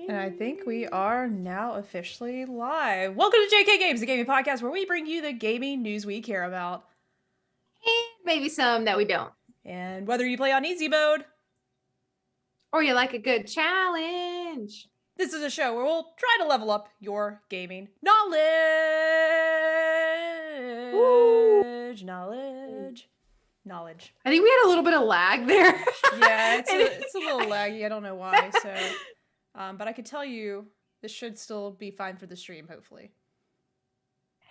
And I think we are now officially live. Welcome to jkgames, the gaming podcast where we bring you the gaming news we care about. And maybe some that we don't. And whether you play on easy mode, or you like a good challenge, this is a show where we'll try to level up your gaming knowledge. Woo. Knowledge. I think we had a little bit of lag there. Yeah, it's a little laggy. I don't know why. So, but I could tell you this should still be fine for the stream, hopefully.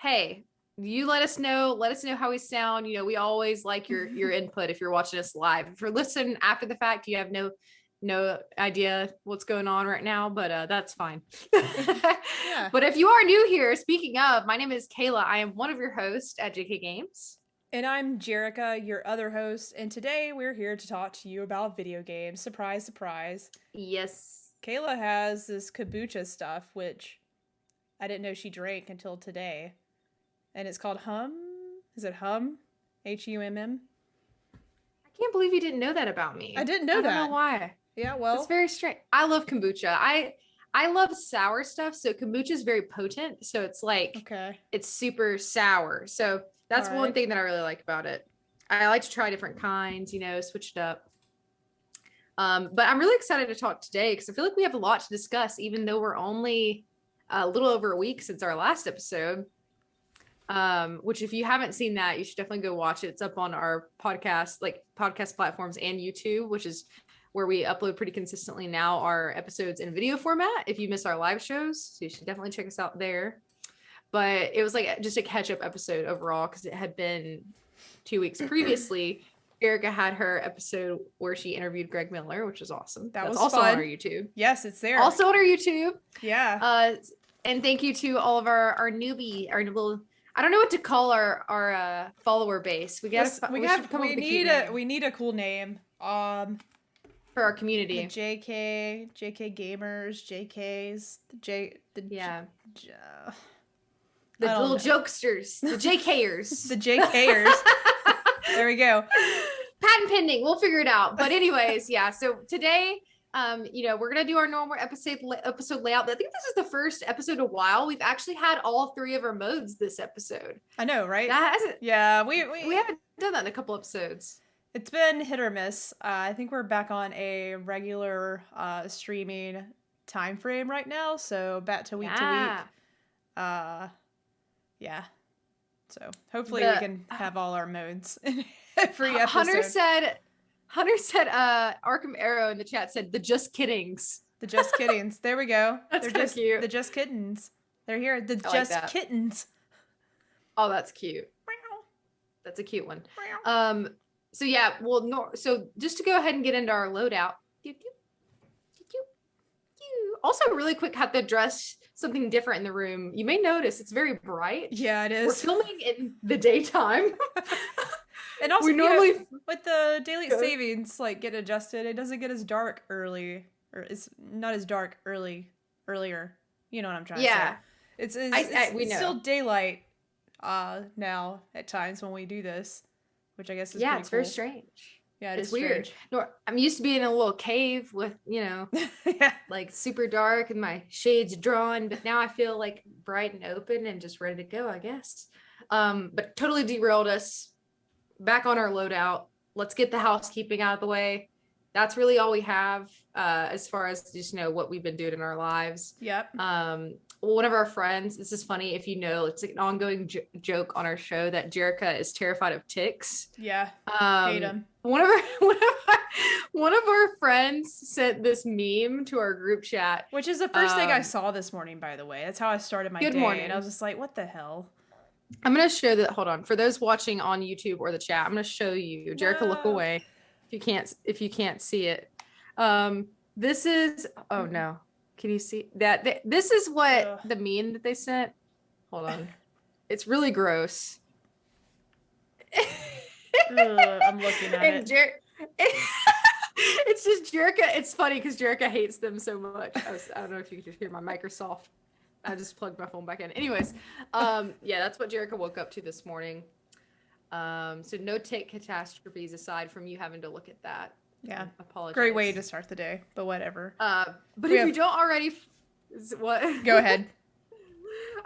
Hey, you let us know. Let us know how we sound. You know, we always like your input if you're watching us live. If you're listening after the fact, you have no idea what's going on right now, but that's fine. Yeah. But if you are new here, speaking of, my name is Kayla. I am one of your hosts at jkgames. And I'm Jerica, your other host, and today we're here to talk to you about video games. Surprise, surprise. Yes. Kayla has this kombucha stuff, which I didn't know she drank until today. And it's called Hum. Is it Hum? Humm? I can't believe you didn't know that about me. I didn't know that. I don't know why. Yeah, well. It's very strange. I love kombucha. I love sour stuff, so kombucha is very potent. So it's like, okay, it's super sour. So that's one thing that I really like about it. I like to try different kinds, you know, switch it up. But I'm really excited to talk today because I feel like we have a lot to discuss, even though we're only a little over a week since our last episode. Which if you haven't seen that, you should definitely go watch it. It's up on our podcast, like podcast platforms and YouTube, which is where we upload pretty consistently now our episodes in video format if you miss our live shows. So you should definitely check us out there. But it was like just a catch-up episode overall because it had been 2 weeks previously. Erica had her episode where she interviewed Greg Miller, which was awesome. That's also fun. On our YouTube. Yes, it's there. Also on our YouTube. Yeah. And thank you to all of our newbie, our little, I don't know what to call our follower base. We need a cool name. For our community. The JK gamers, JKs, the little jokesters, the JKers. The JKers. There we go. Patent pending. We'll figure it out. But anyways, yeah. So today, you know, we're going to do our normal episode layout. I think this is the first episode in a while. We've actually had all three of our modes this episode. I know, right? Yeah. We haven't done that in a couple episodes. It's been hit or miss. I think we're back on a regular streaming time frame right now. So back to week to week. Yeah. So hopefully we can have all our modes in every episode. Hunter said Arkham Arrow in the chat said the just kiddings. The just kiddings. There we go. They're just cute. The just kittens. They're here. The just kittens. Oh, that's cute. That's a cute one. So yeah, well, so just to go ahead and get into our loadout. Also, really quick, have to address something different in the room. You may notice it's very bright. Yeah, it is. We're filming in the daytime. And also, we normally with the daylight savings like get adjusted, it doesn't get as dark early, or it's not as dark earlier. You know what I'm trying to say? It's still daylight now at times when we do this, which I guess is it's cool. Very strange. Yeah, it's weird. No, I'm used to being in a little cave with, you know, like super dark and my shades drawn, but now I feel like bright and open and just ready to go, I guess. But totally derailed us. Back on our loadout. Let's get the housekeeping out of the way. That's really all we have as far as just, you know, what we've been doing in our lives. Yep. One of our friends, this is funny if you know, it's like an ongoing joke on our show that Jerica is terrified of ticks. Yeah. Hate them. One of our friends sent this meme to our group chat, which is the first thing I saw this morning, by the way. That's how I started my day. Morning. And I was just like, what the hell? I'm going to show that. Hold on. For those watching on YouTube or the chat, I'm going to show you. Jerica, look away if you can't see it. This is, oh no. Can you see that? This is what the meme that they sent. Hold on. It's really gross. I'm looking at it. It's just Jerica. It's funny because Jerica hates them so much. I don't know if you can hear my Microsoft. I just plugged my phone back in. Anyways, yeah, that's what Jerica woke up to this morning. So no tick catastrophes aside from you having to look at that. Yeah. Apologize. Great way to start the day, but whatever. But if you don't already, what? Go ahead.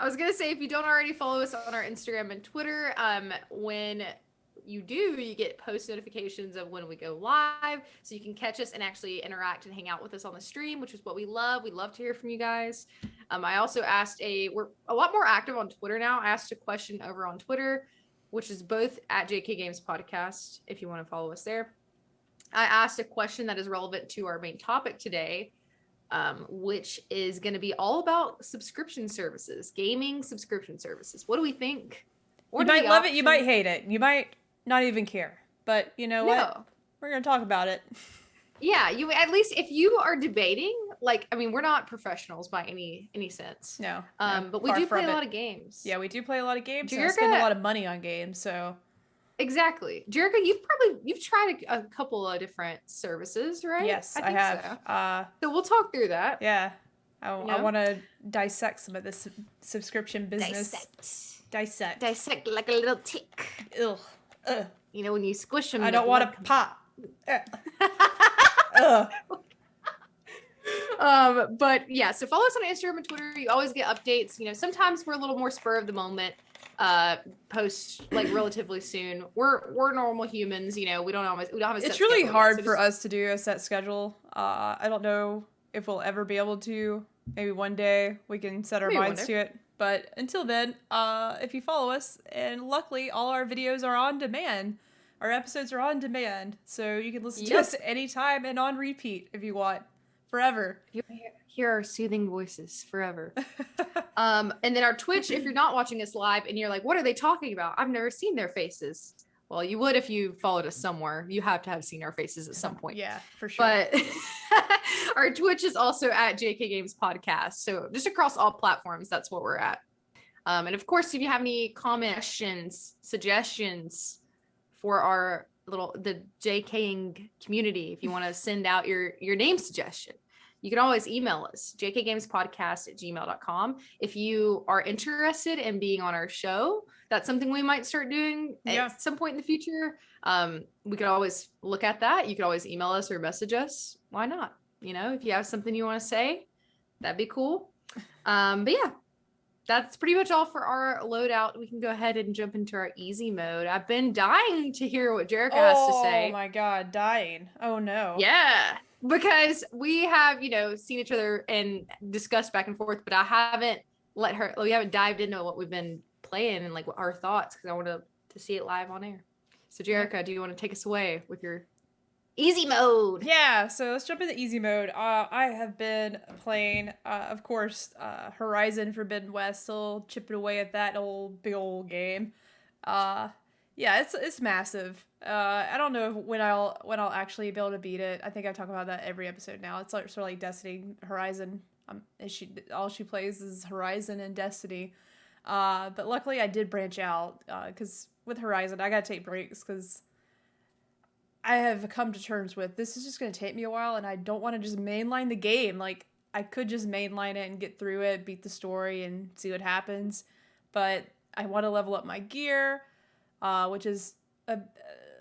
I was gonna say, if you don't already follow us on our Instagram and Twitter, when you do, you get post notifications of when we go live, so you can catch us and actually interact and hang out with us on the stream, which is what we love. We love to hear from you guys. I also asked we're a lot more active on Twitter now. I asked a question over on Twitter, which is both at jkgames podcast, if you want to follow us there. I asked a question that is relevant to our main topic today, which is going to be all about subscription services, gaming subscription services. What do we think? You might love it, you might hate it, you might not even care, but you know what? We're going to talk about it. Yeah, you at least if you are debating, like, I mean, we're not professionals by any sense. No. But we do play a lot of games. Yeah, we do play a lot of games. And I spend a lot of money on games, so. Exactly. Jerica, you've tried a couple of different services, right? Yes, I have. So we'll talk through that. Yeah. I want to dissect some of this subscription business. Dissect like a little tick. Ugh. You know, when you squish them. I don't want to pop. Ugh. But yeah, so follow us on Instagram and Twitter. You always get updates. You know, sometimes we're a little more spur of the moment. Post like relatively soon. We're normal humans, you know. We don't have a set It's really schedule hard yet, for us to do a set schedule. I don't know if we'll ever be able to. Maybe one day we can set our minds to it. But until then, if you follow us, and luckily all our videos are on demand. Our episodes are on demand, so you can listen to us anytime and on repeat if you want, forever. You hear our soothing voices forever. And then our Twitch, if you're not watching us live and you're like, what are they talking about? I've never seen their faces. Well, you would if you followed us somewhere. You have to have seen our faces at some point. Yeah, for sure. But our Twitch is also at JKGames Podcast. So just across all platforms, that's what we're at. And of course, if you have any comments, suggestions for the JKing community, if you want to send out your name suggestion, you can always email us, jkgamespodcast@gmail.com. If you are interested in being on our show, that's something we might start doing at some point in the future. We could always look at that. You could always email us or message us. Why not? You know, if you have something you want to say, that'd be cool. But yeah, that's pretty much all for our loadout. We can go ahead and jump into our easy mode. I've been dying to hear what Jerica has to say. Oh my God, dying. Oh no. Yeah. Because we have, you know, seen each other and discussed back and forth, but we haven't dived into what we've been playing and like our thoughts, because I want to see it live on air. So Jerica, do you want to take us away with your easy mode? Yeah, so let's jump into easy mode. I have been playing, of course, Horizon Forbidden West, still chipping away at that big old game. Yeah, it's massive. I don't know when I'll actually be able to beat it. I think I talk about that every episode now. It's like sort of like Destiny, Horizon. All she plays is Horizon and Destiny. But luckily I did branch out, because with Horizon I gotta take breaks, because I have come to terms with this is just gonna take me a while, and I don't want to just mainline the game. Like, I could just mainline it and get through it, beat the story, and see what happens. But I want to level up my gear, which is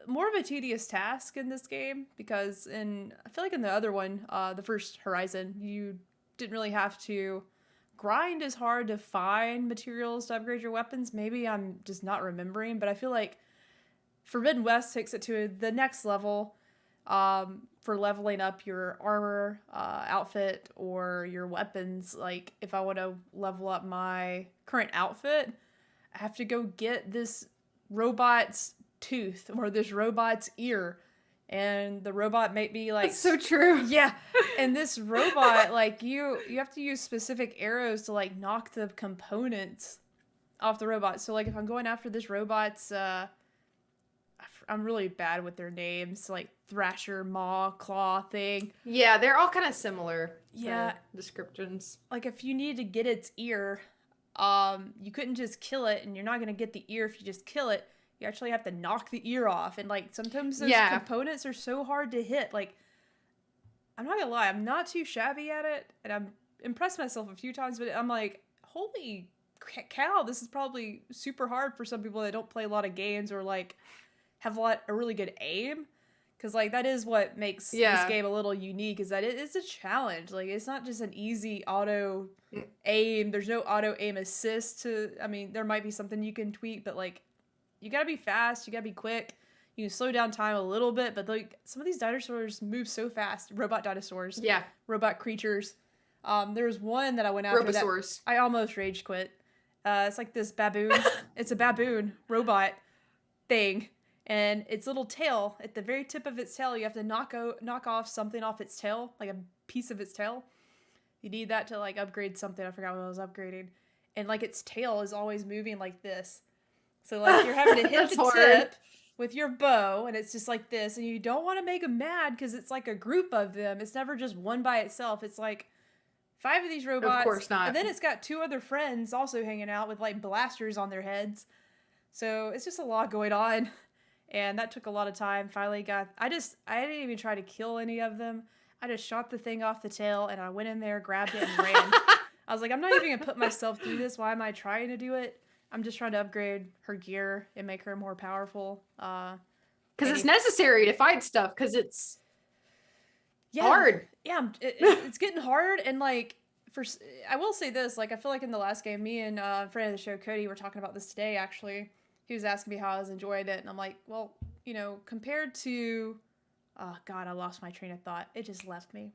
more of a tedious task in this game, because I feel like in the other one, the first Horizon, you didn't really have to grind as hard to find materials to upgrade your weapons. Maybe I'm just not remembering, but I feel like Forbidden West takes it to the next level for leveling up your armor, outfit, or your weapons. Like, if I want to level up my current outfit, I have to go get this robot's tooth or this robot's ear, and the robot may be like, that's so true. Yeah. And this robot, like, you have to use specific arrows to like knock the components off the robot. So like if I'm going after this robot's I'm really bad with their names, like Thrasher, Maw, Claw thing. Yeah, they're all kind of similar. Yeah, descriptions. Like if you need to get its ear, you couldn't just kill it, and you're not gonna get the ear if you just kill it. You actually have to knock the ear off, and like sometimes those components are so hard to hit. Like, I'm not gonna lie, I'm not too shabby at it, and I'm impressed myself a few times, but I'm like, holy cow, this is probably super hard for some people that don't play a lot of games or like have a really good aim, Because, like, that is what makes this game a little unique, is that it's a challenge. Like, it's not just an easy auto aim. There's no auto aim assist I mean, there might be something you can tweak, but, like, you gotta be fast. You gotta be quick. You can slow down time a little bit, but, like, some of these dinosaurs move so fast. Robot dinosaurs. Yeah. Robot creatures. There's one that I went after that I almost rage quit. It's like this baboon. It's a baboon robot thing. And its little tail, at the very tip of its tail, you have to knock off something off its tail, like a piece of its tail. You need that to, like, upgrade something. I forgot what I was upgrading. And, like, its tail is always moving like this. So, like, you're having to hit the tip with your bow, and it's just like this. And you don't want to make them mad because it's like a group of them. It's never just one by itself. It's like 5 of these robots. Of course not. And then it's got 2 other friends also hanging out with, like, blasters on their heads. So it's just a lot going on. And that took a lot of time. Finally I didn't even try to kill any of them. I just shot the thing off the tail, and I went in there, grabbed it, and ran. I was like, I'm not even going to put myself through this. Why am I trying to do it? I'm just trying to upgrade her gear and make her more powerful. Because it's necessary to fight stuff, because it's hard. Yeah, it's getting hard. And, like, I will say this. Like, I feel like in the last game, me and a friend of the show, Cody, were talking about this today, actually. He was asking me how I was enjoying it, and I'm like, well, you know, compared to, oh God, I lost my train of thought. It just left me.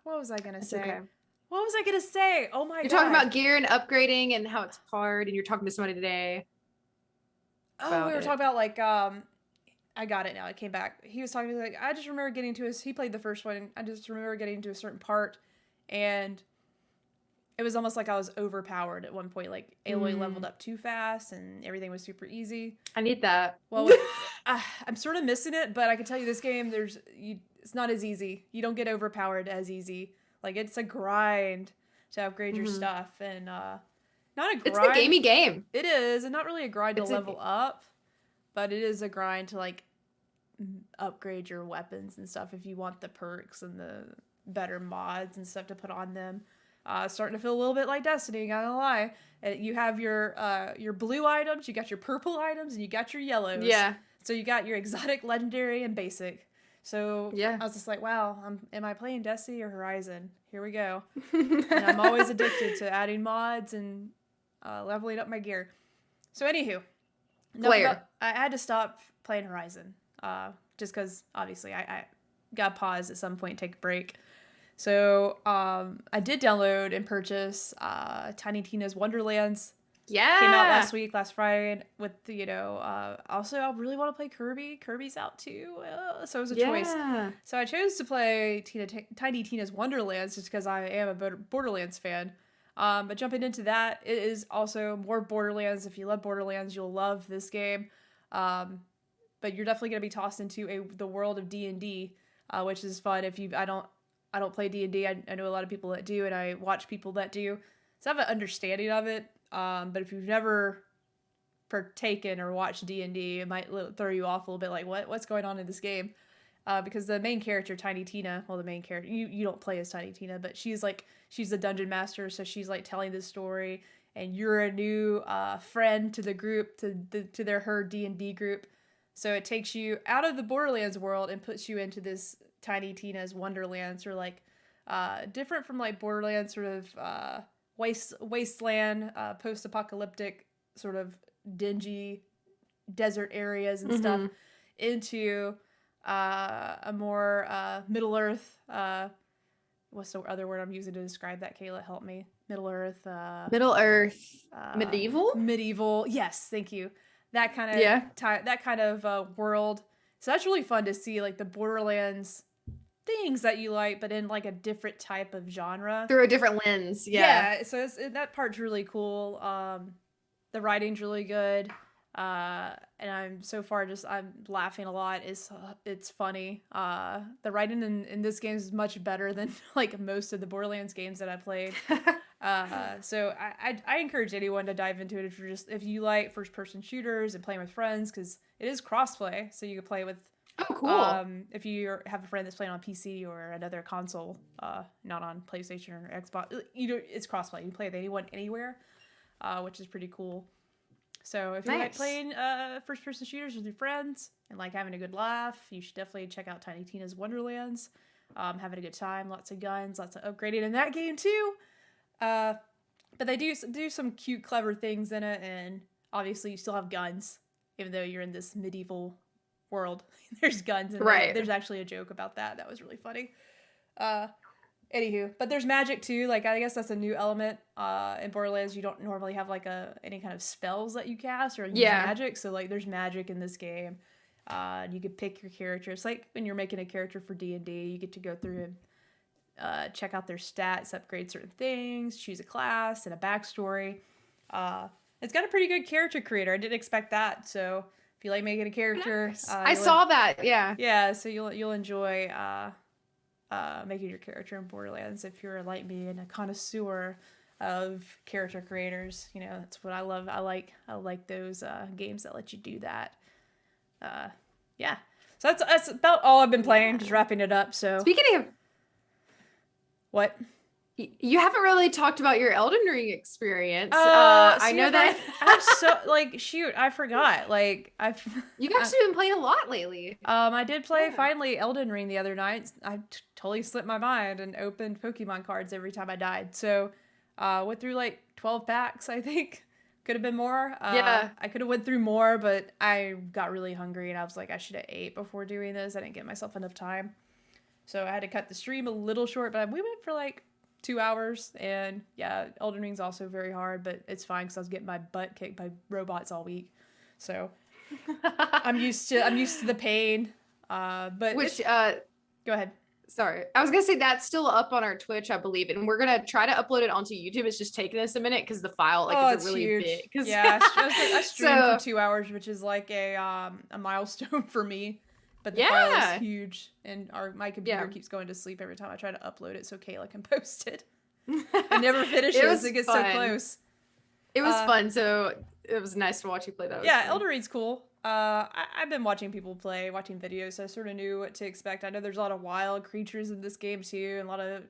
What was I gonna say? Okay. What was I gonna say? Oh my God. You're talking about gear and upgrading and how it's hard, and you're talking to somebody today. Oh, we were talking about, like, I got it now. It came back. He was talking to me, like, I just remember getting to he played the first one, and I just remember getting to a certain part, and it was almost like I was overpowered at one point. Like, Aloy leveled up too fast, and everything was super easy. I need that. Well, I'm sort of missing it, but I can tell you this game, it's not as easy. You don't get overpowered as easy. Like, it's a grind to upgrade your stuff, and not a grind. It's a gamey game. It is, and not really a grind to level up, but it is a grind to, like, upgrade your weapons and stuff if you want the perks and the better mods and stuff to put on them. Starting to feel a little bit like Destiny, not gonna lie. You have your blue items, you got your purple items, and you got your yellows. Yeah. So you got your exotic, legendary, and basic. So yeah. I was just like, wow, am I playing Destiny or Horizon? Here we go. And I'm always addicted to adding mods and leveling up my gear. So anywho, I had to stop playing Horizon. Just because, obviously, I got paused at some point, take a break. So, I did download and purchase Tiny Tina's Wonderlands. Yeah. Came out last Friday with, you know, also I really want to play Kirby. Kirby's out too. So it was a choice. So I chose to play Tiny Tina's Wonderlands just because I am a Borderlands fan. But jumping into that, it is also more Borderlands. If you love Borderlands, you'll love this game. But you're definitely going to be tossed into the world of D&D, which is fun. I don't play D&D. I know a lot of people that do, and I watch people that do. So I have an understanding of it. But if you've never partaken or watched D&D, it might throw you off a little bit, like, what's going on in this game? Because the main character, Tiny Tina, well, the main character, you don't play as Tiny Tina, but she's the dungeon master, so she's, like, telling this story, and you're a new friend to the group, to her D&D group. So it takes you out of the Borderlands world and puts you into this Tiny Tina's Wonderlands, or, like, different from, like, Borderlands, sort of wasteland, post-apocalyptic, sort of dingy desert areas and stuff, into a more Middle Earth. What's the other word I'm using to describe that? Kayla, help me. Middle Earth. Medieval. Medieval. Yes, thank you. That kind of world. So that's really fun to see, like, the Borderlands things that you like, but in, like, a different type of genre. Through a different lens. Yeah. So that part's really cool. The writing's really good. And I'm laughing a lot. It's funny. The writing in this game is much better than, like, most of the Borderlands games that I played. So I encourage anyone to dive into it if you like first person shooters and playing with friends, because it is crossplay, so you can play with. Oh, cool. If you have a friend that's playing on PC or another console, not on PlayStation or Xbox, it's crossplay. You can play with anyone anywhere, which is pretty cool. So if you like playing first-person shooters with your friends and like having a good laugh, you should definitely check out Tiny Tina's Wonderlands. Having a good time, lots of guns, lots of upgrading in that game too. But they do some cute, clever things in it, and obviously you still have guns, even though you're in this medieval world. There's guns, and there's actually a joke about that. That was really funny. Anywho, but there's magic too. Like, I guess that's a new element. In Borderlands, you don't normally have like any kind of spells that you cast or use magic. So like, there's magic in this game. You could pick your character. It's like when you're making a character for D&D, you get to go through and check out their stats, upgrade certain things, choose a class and a backstory. It's got a pretty good character creator. I didn't expect that. So if you like making a character, I saw that. Yeah. So you'll enjoy making your character in Borderlands if you're like me and a connoisseur of character creators. You know, that's what I love. I like those games that let you do that. Yeah. So that's about all I've been playing. Just wrapping it up. So speaking of what? You haven't really talked about your Elden Ring experience. I know that I'm so like shoot, I forgot. Like you've actually been playing a lot lately. I did play finally Elden Ring the other night. I totally slipped my mind and opened Pokemon cards every time I died. So went through like 12 packs, I think. Could have been more. I could have went through more, but I got really hungry and I was like, I should have ate before doing this. I didn't give myself enough time. So I had to cut the stream a little short, but we went for like 2 hours, and yeah, Elden Ring's also very hard, but it's fine because I was getting my butt kicked by robots all week, so I'm used to the pain. But go ahead. Sorry, I was gonna say that's still up on our Twitch, I believe, and we're gonna try to upload it onto YouTube. It's just taking us a minute because the file it's really huge. Big. Yeah, I streamed for 2 hours, which is like a milestone for me. But the file is huge, and my computer keeps going to sleep every time I try to upload it so Kayla can post it. It never finishes. It gets so close. It was fun, so it was nice to watch you play that. Yeah, Elden Ring's cool. I've been watching people play, watching videos, so I sort of knew what to expect. I know there's a lot of wild creatures in this game too, and a lot of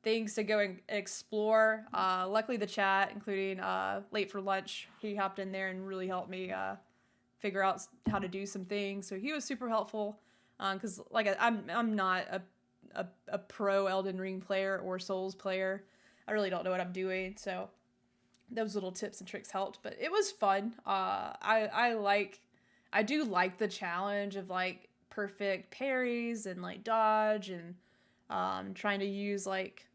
things to go and explore. Luckily, the chat, including Late for Lunch, he hopped in there and really helped me figure out how to do some things. So he was super helpful because like I'm not a pro Elden Ring player or Souls player. I really don't know what I'm doing. So those little tips and tricks helped, but it was fun. I do like the challenge of like perfect parries and like dodge and trying to use like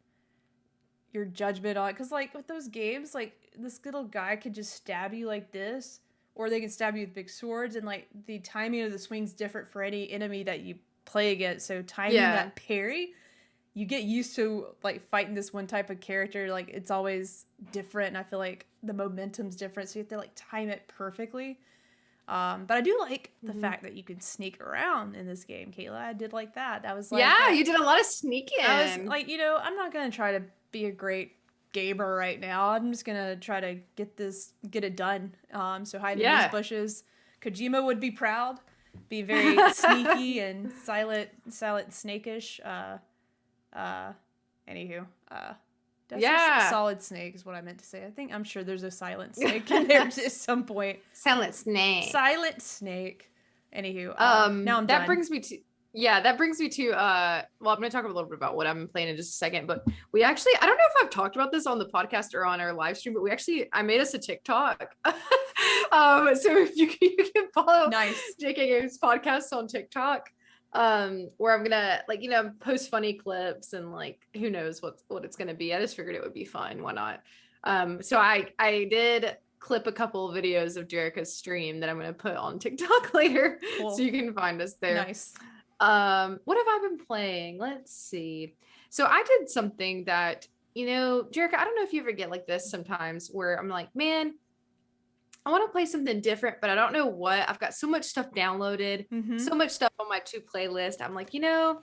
your judgment on it. Cause like with those games, like this little guy could just stab you like this, or they can stab you with big swords, and like the timing of the swing's different for any enemy that you play against. So timing that parry, you get used to like fighting this one type of character. Like it's always different, and I feel like the momentum's different, so you have to like time it perfectly. But I do like the fact that you can sneak around in this game, Kayla. I did like that. That was like you did a lot of sneaking. I was like, I'm not gonna try to be a great gamer right now. I'm just gonna try to get it done. So hiding in these bushes. Kojima would be proud. Be very sneaky and silent, snakish. Anywho, solid snake is what I meant to say. I'm sure there's a silent snake in there at some point. Silent snake. Anywho, now I'm done. That brings me to well, I'm going to talk a little bit about what I've been playing in just a second, but we actually, I don't know if I've talked about this on the podcast or on our live stream, but I made us a TikTok. So if you can follow jkgames podcast on TikTok, where I'm gonna post funny clips and like who knows what it's gonna be. I just figured it would be fun. Why not? So I did clip a couple of videos of Jerica's stream that I'm gonna put on TikTok later, so you can find us there. Nice. What have I been playing? Let's see. So I did something that, Jerica, I don't know if you ever get like this sometimes where I'm like, man, I want to play something different, but I don't know what. I've got so much stuff downloaded, so much stuff on my to play list. I'm like, I'm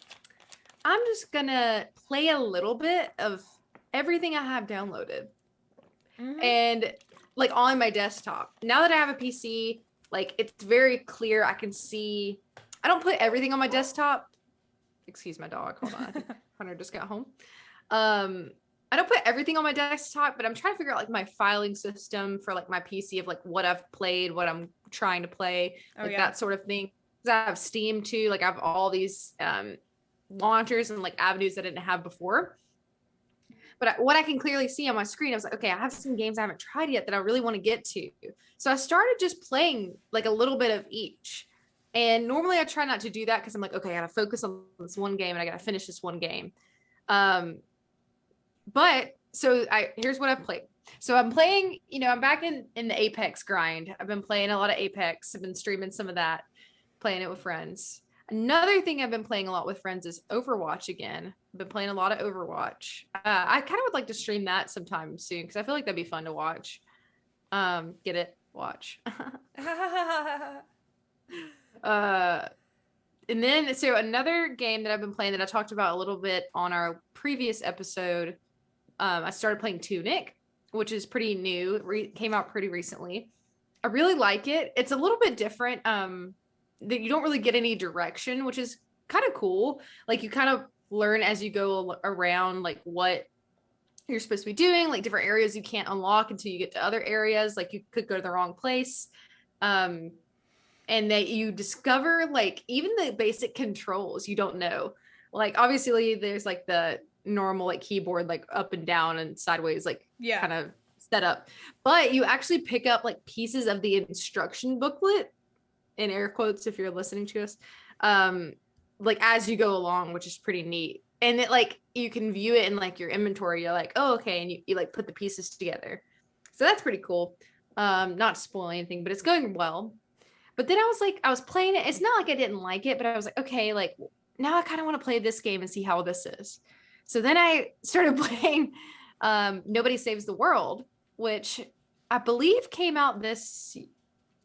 just going to play a little bit of everything I have downloaded. And like on my desktop. Now that I have a PC, like it's very clear. I can see, I don't put everything on my desktop. Excuse my dog. Hold on. I think Hunter just got home. I don't put everything on my desktop, but I'm trying to figure out like my filing system for like my PC of like what I've played, what I'm trying to play, like that sort of thing. Because I have Steam too, like I have all these launchers and like avenues that I didn't have before. But what I can clearly see on my screen, I was like, okay, I have some games I haven't tried yet that I really want to get to. So I started just playing like a little bit of each. And normally I try not to do that because I'm like, okay, I gotta focus on this one game and I gotta finish this one game. But so here's what I've played. So I'm playing, I'm back in the Apex grind. I've been playing a lot of Apex. I've been streaming some of that, playing it with friends. Another thing I've been playing a lot with friends is Overwatch again. I've been playing a lot of Overwatch. I kind of would like to stream that sometime soon because I feel like that'd be fun to watch. Get it? Watch. And then, so another game that I've been playing that I talked about a little bit on our previous episode, I started playing Tunic, which is pretty new. Came out pretty recently. I really like it. It's a little bit different. That you don't really get any direction, which is kind of cool. Like you kind of learn as you go around, like what you're supposed to be doing, like different areas you can't unlock until you get to other areas. Like you could go to the wrong place. And that you discover like even the basic controls you don't know. Like obviously there's like the normal like keyboard, like up and down and sideways, like kind of set up. But you actually pick up like pieces of the instruction booklet, in air quotes if you're listening to us, like as you go along, which is pretty neat. And it like you can view it in like your inventory. You're like, oh, okay, and you like put the pieces together. So that's pretty cool. Not to spoil anything, but it's going well. But then I was playing it. It's not like I didn't like it, but I was like, okay, like now I kind of want to play this game and see how this is. So then I started playing Nobody Saves the World, which I believe came out last year.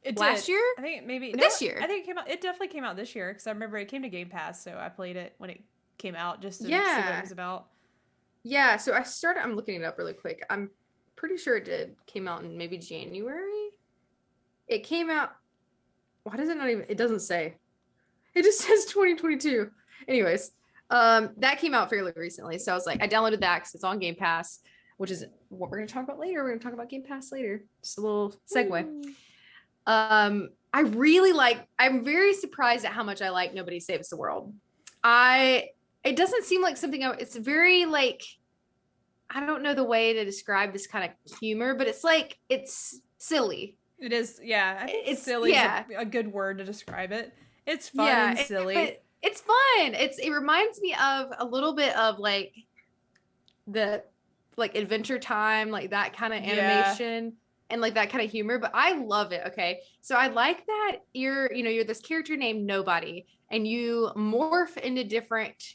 I think maybe this year. I think it came out. It definitely came out this year because I remember it came to Game Pass, so I played it when it came out just to see what it was about. Yeah. So I'm looking it up really quick. I'm pretty sure it came out in maybe January. It came out. Why does it not even? It doesn't say. It just says 2022. Anyways, that came out fairly recently, so I was like, I downloaded that because it's on Game Pass, which is what we're gonna talk about later. We're gonna talk about Game Pass later. Just a little segue. Ooh. I really I'm very surprised at how much I like Nobody Saves the World. It doesn't seem like something it's very like, I don't know the way to describe this kind of humor, but it's silly. It is. Yeah. I think it's silly is a good word to describe it. It's fun and silly. It's fun. It reminds me of a little bit of like the like Adventure Time, like that kind of animation. And like that kind of humor, but I love it. Okay. So I like that you're this character named Nobody and you morph into different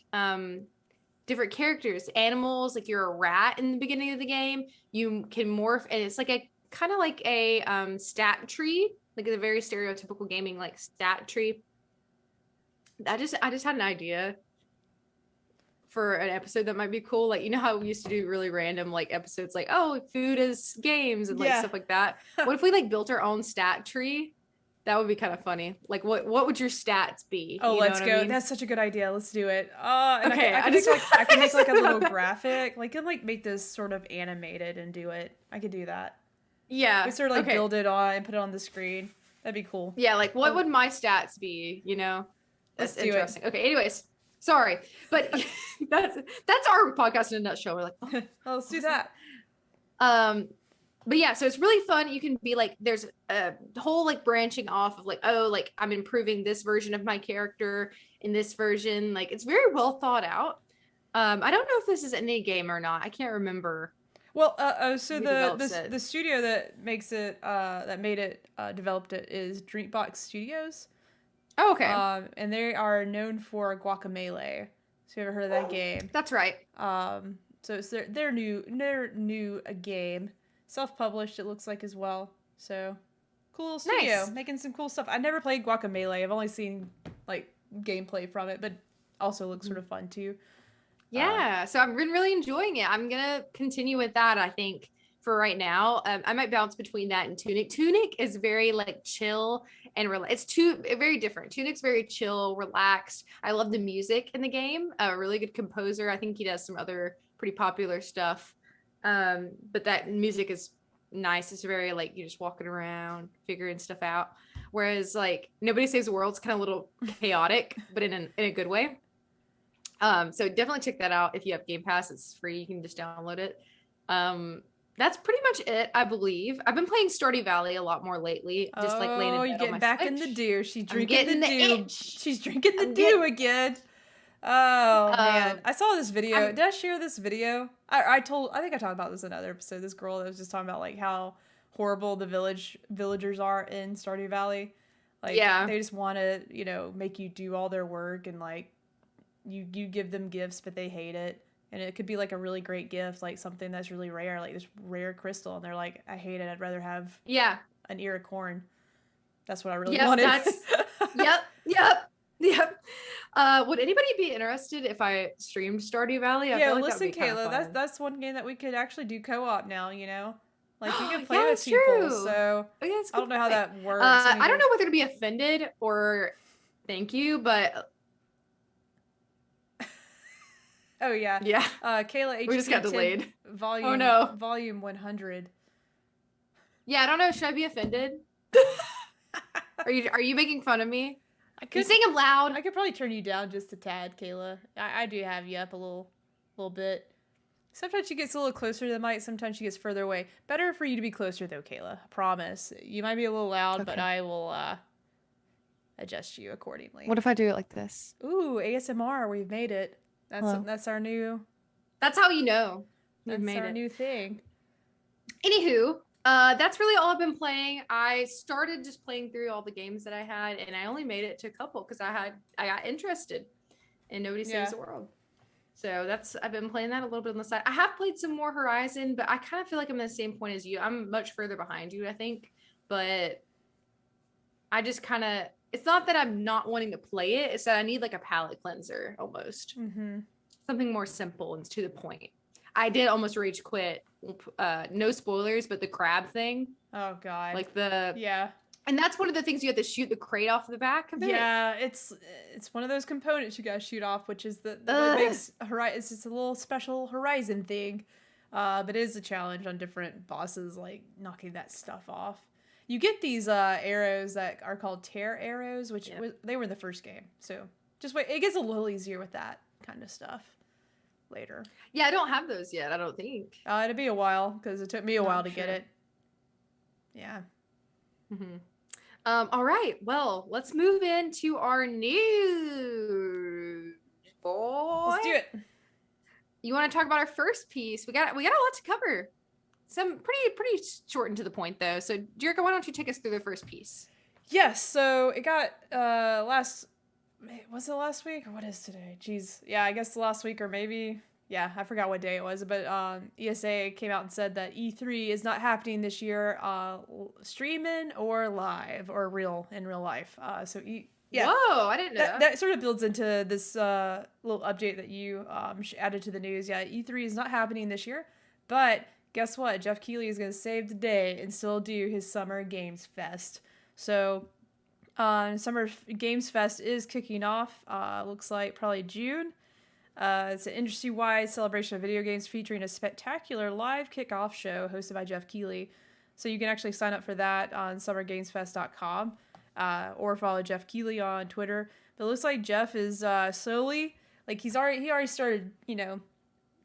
characters, animals. Like you're a rat in the beginning of the game. You can morph and it's like a kind of like a stat tree, like a very stereotypical gaming like stat tree. I just had an idea for an episode that might be cool. Like, you know how we used to do really random like episodes like, oh, food is games and like stuff like that. What if we like built our own stat tree? That would be kind of funny. Like what would your stats be? Oh, let's go. I mean? That's such a good idea. Let's do it. And okay, I can make like a little graphic. Like I like make this sort of animated and do it. I could do that. Yeah. We sort of like build it on and put it on the screen. That'd be cool. Yeah, like what would my stats be, That's interesting. Okay, anyways. Sorry, but that's our podcast in a nutshell. We're like, oh, let's do that. But yeah, so it's really fun. You can be like, there's a whole like branching off of like, oh, like I'm improving this version of my character in this version. Like it's very well thought out. I don't know if this is any game or not. I can't remember. Well, so the studio that makes it, that made it, developed it is Dreambox Studios. Oh, okay. And they are known for Guacamelee. So you ever heard of that game? That's right. So it's their new game, self-published. It looks like as well. So cool little studio, making some cool stuff. I never played Guacamelee. I've only seen like gameplay from it, but also looks sort of fun too. Yeah. So I've been really enjoying it. I'm gonna continue with that. I think for right now, I might bounce between that and Tunic. Tunic is very like chill and it's very different. Tunic's very chill, relaxed. I love the music in the game. A really good composer. I think he does some other pretty popular stuff. But that music is nice. It's very like you're just walking around, figuring stuff out. Whereas like Nobody Saves the World's kind of a little chaotic, but in a good way. So definitely check that out if you have Game Pass. It's free. You can just download it. That's pretty much it, I believe. I've been playing Stardew Valley a lot more lately. Just like laying in bed you're getting back Switch. in the dew. She's drinking the dew. Itch. She's drinking the dew again. Oh man, I saw this video. Did I share this video? I think I talked about this in another episode. This girl that was just talking about like how horrible the villagers are in Stardew Valley. Like they just want to, make you do all their work and like you give them gifts, but they hate it. And it could be like a really great gift, like something that's really rare, like this rare crystal, and they're like, I hate it. I'd rather have an ear of corn. That's what I really wanted. Yep. Would anybody be interested if I streamed Stardew Valley? I feel like listen, Kayla, that's one game that we could actually do co-op now, Like, you can play with people, true. So I don't know how that works. I don't know whether to be offended or thank you, but... Oh, yeah. Yeah. Kayla, we just got delayed. Volume 100. Yeah, I don't know. Should I be offended? Are you making fun of me? You're saying I'm loud. I could probably turn you down just a tad, Kayla. I do have you up a little bit. Sometimes she gets a little closer to the mic. Sometimes she gets further away. Better for you to be closer, though, Kayla. I promise. You might be a little loud, but I will adjust you accordingly. What if I do it like this? Ooh, ASMR. We've made it. That's our new... That's how you know. That's our new thing. Anywho, that's really all I've been playing. I started just playing through all the games that I had, and I only made it to a couple because I got interested in Nobody Saves the World. So I've been playing that a little bit on the side. I have played some more Horizon, but I kind of feel like I'm at the same point as you. I'm much further behind you, I think. But I just kind of, it's not that I'm not wanting to play it. It's that I need like a palate cleanser almost. Mm-hmm. Something more simple and to the point. I did almost rage quit. No spoilers, but the crab thing. Oh, God. Like Yeah. And that's one of the things you have to shoot the crate off the back of it. Yeah, it's one of those components you gotta shoot off, which is what makes Horizon. It's just a little special Horizon thing, but it is a challenge on different bosses, like knocking that stuff off. You get these arrows that are called tear arrows, which they were in the first game. So just wait, it gets a little easier with that kind of stuff later. Yeah, I don't have those yet. I don't think. It'll be a while because it took me a while to get it. Yeah. Mm-hmm. All right. Well, let's move into our news, boy. Let's do it. You want to talk about our first piece? We got a lot to cover. Some pretty short and to the point though. So, Jerica, why don't you take us through the first piece? Yes. So it got was it last week or what is today? Jeez. Yeah, I guess last week or maybe. Yeah, I forgot what day it was, but ESA came out and said that E3 is not happening this year, streaming or live or in real life. Whoa, I didn't know that. That sort of builds into this little update that you added to the news. Yeah, E3 is not happening this year, but guess what? Jeff Keighley is going to save the day and still do his Summer Games Fest. So, Summer Games Fest is kicking off. Looks like probably June. It's an industry-wide celebration of video games featuring a spectacular live kickoff show hosted by Jeff Keighley. So you can actually sign up for that on summergamesfest.com or follow Jeff Keighley on Twitter. But it looks like Jeff is slowly, like he already started,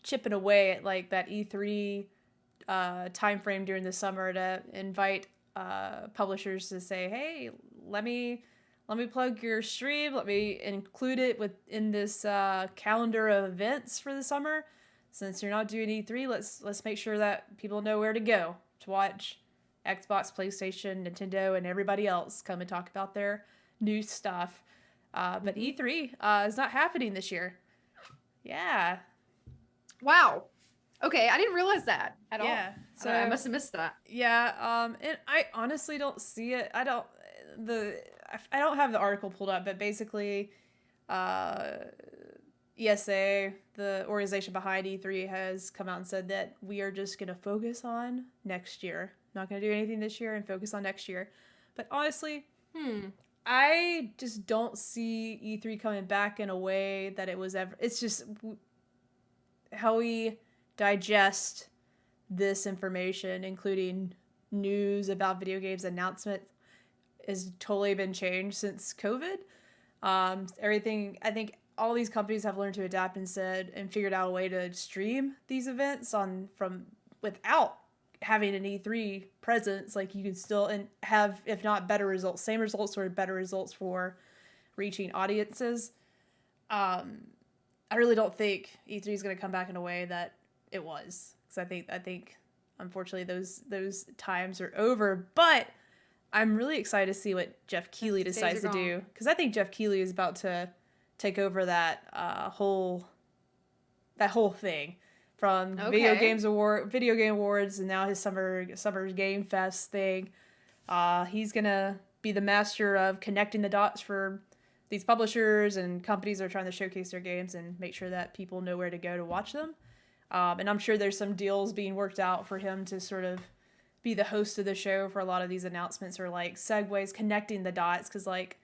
chipping away at like that E3 time frame during the summer to invite publishers to say, hey, let me plug your stream. Let me include it in this calendar of events for the summer. Since you're not doing E3, let's make sure that people know where to go to watch Xbox, PlayStation, Nintendo, and everybody else come and talk about their new stuff. But E3 is not happening this year. Yeah. Wow. Okay, I didn't realize that at all. Yeah. So I must have missed that. Yeah. And I honestly don't see it. I don't have the article pulled up, but basically, ESA, the organization behind E3, has come out and said that we are just going to focus on next year. Not going to do anything this year and focus on next year. But honestly, I just don't see E3 coming back in a way that it was ever. It's just how we digest this information, including news about video games announcements, has totally been changed since COVID. Everything, I think all these companies have learned to adapt and figured out a way to stream these events without having an E3 presence. Like, you could still have, if not better results, same results or better results for reaching audiences. I really don't think E3 is going to come back in a way that it was, because I think unfortunately those times are over. But I'm really excited to see what Jeff Keighley decides to do, because I think Jeff Keighley is about to take over that whole thing, from video game awards, and now his summer game fest thing. He's gonna be the master of connecting the dots for these publishers and companies that are trying to showcase their games and make sure that people know where to go to watch them. And I'm sure there's some deals being worked out for him to sort of be the host of the show for a lot of these announcements, or like segues, connecting the dots. Because, like,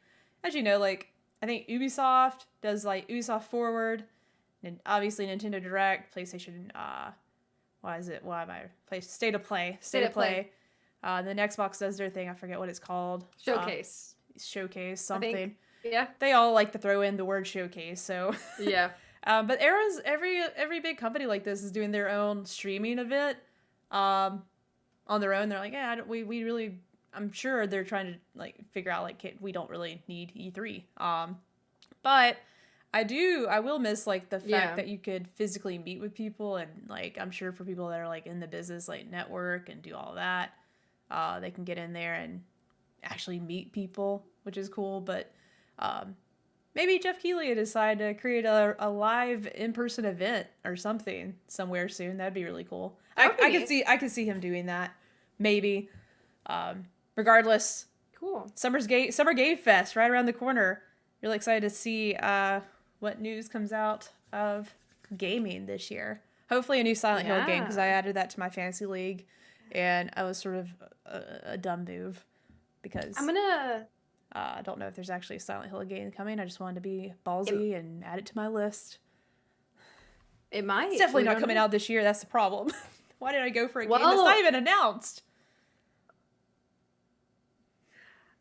as you know, like, I think Ubisoft does like Ubisoft Forward, and obviously Nintendo Direct, PlayStation, State of Play. Then Xbox does their thing. I forget what it's called. Showcase something. Yeah. They all like to throw in the word showcase. So yeah. But every big company like this is doing their own streaming event on their own. They're like, yeah, we really, I'm sure they're trying to like figure out like, we don't really need E3. But I will miss like the fact that you could physically meet with people, and like, I'm sure for people that are like in the business, like network and do all that, they can get in there and actually meet people, which is cool. But maybe Jeff Keighley will decide to create a live in-person event or something somewhere soon. That'd be really cool. I could see him doing that. Maybe. Regardless. Cool. Summer Game Fest right around the corner. Really excited to see what news comes out of gaming this year. Hopefully a new Silent Hill game, because I added that to my fantasy league, and I was sort of a dumb move, because I don't know if there's actually a Silent Hill game coming. I just wanted to be ballsy and add it to my list. It might. It's definitely not coming out this year. That's the problem. Why did I go for a game that's not even announced?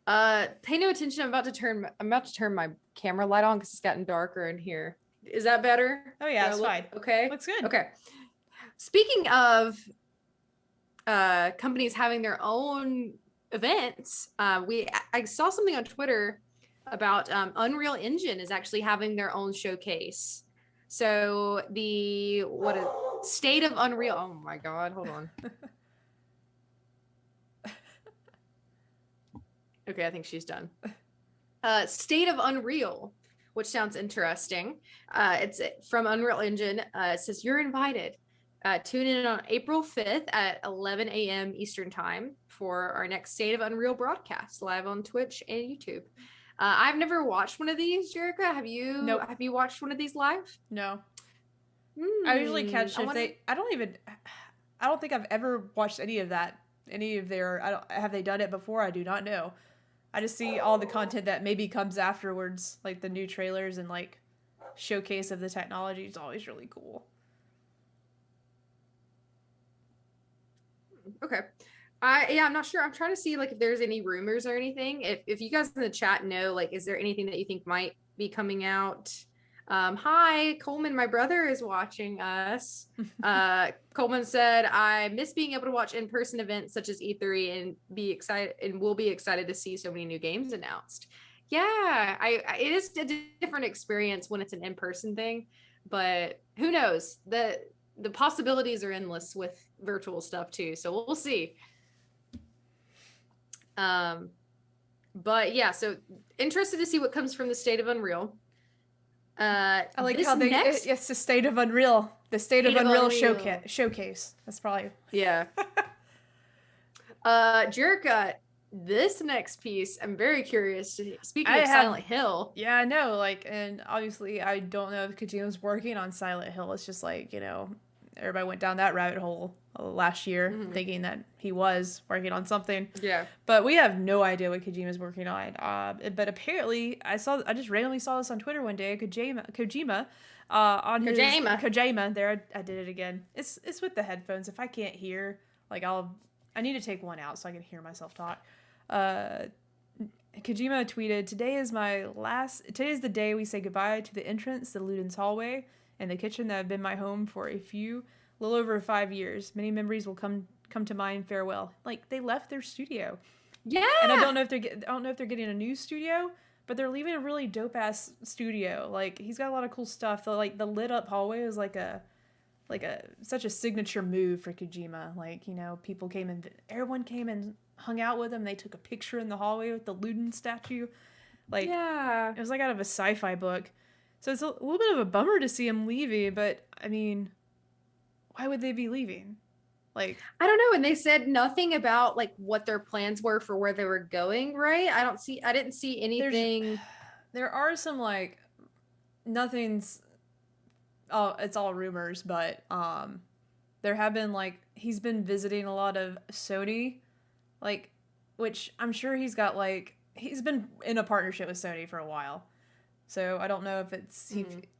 Pay no attention. I'm about to turn my camera light on because it's gotten darker in here. Is that better? Oh yeah, it's fine. Okay. Looks good. Okay. Speaking of companies having their own events, I saw something on Twitter about Unreal Engine is actually having their own showcase. So State of Unreal. Oh my God, hold on. Okay, I think she's done. State of Unreal, which sounds interesting. It's from Unreal Engine. It says you're invited. Tune in on April 5th at 11 a.m. Eastern Time for our next State of Unreal broadcast live on Twitch and YouTube. I've never watched one of these, Jerica. Have you? Nope. Have you watched one of these live? No. I usually catch I don't think I've ever watched any of that. Any of their, have they done it before? I do not know. I just see all the content that maybe comes afterwards, like the new trailers and like showcase of the technology. It's always really cool. Okay. I'm not sure. I'm trying to see like if there's any rumors or anything. If you guys in the chat know, like, is there anything that you think might be coming out? Hi, Coleman, my brother is watching us. Coleman said, I miss being able to watch in-person events such as E3 and will be excited to see so many new games announced. Yeah, it is a different experience when it's an in-person thing, but who knows? The possibilities are endless with virtual stuff too, so we'll see. But yeah, so interested to see what comes from the State of Unreal. I like how it's the State of Unreal. The State of Unreal showcase. That's probably... Yeah. Jerica, this next piece, I'm very curious. Speaking of Silent Hill. Yeah, I know. Like, and obviously I don't know if Kojima's working on Silent Hill. It's just like, you know, everybody went down that rabbit hole last year thinking that he was working on something. Yeah. But we have no idea what Kojima's working on. But apparently I just randomly saw this on Twitter one day. Kojima On his Kojima. Kojima. There, I did it again. It's with the headphones. If I can't hear, like I need to take one out so I can hear myself talk. Kojima tweeted, Today is the day we say goodbye to the entrance, the Luden's hallway, and the kitchen that have been my home for little over 5 years. Many memories will come to mind. Farewell." Like, they left their studio. Yeah. And I don't know if they're getting a new studio, but they're leaving a really dope ass studio. Like, he's got a lot of cool stuff. The lit up hallway is such a signature move for Kojima. Like, you know, everyone came and hung out with him. They took a picture in the hallway with the Luden statue. Like, yeah, it was like out of a sci-fi book. So it's a little bit of a bummer to see him leaving, but I mean, why would they be leaving? Like, I don't know. And they said nothing about like what their plans were for where they were going, right? I didn't see anything. There are some like nothing's it's all rumors, but there have been like he's been visiting a lot of Sony, like, which I'm sure he's been in a partnership with Sony for a while. So I don't know if it's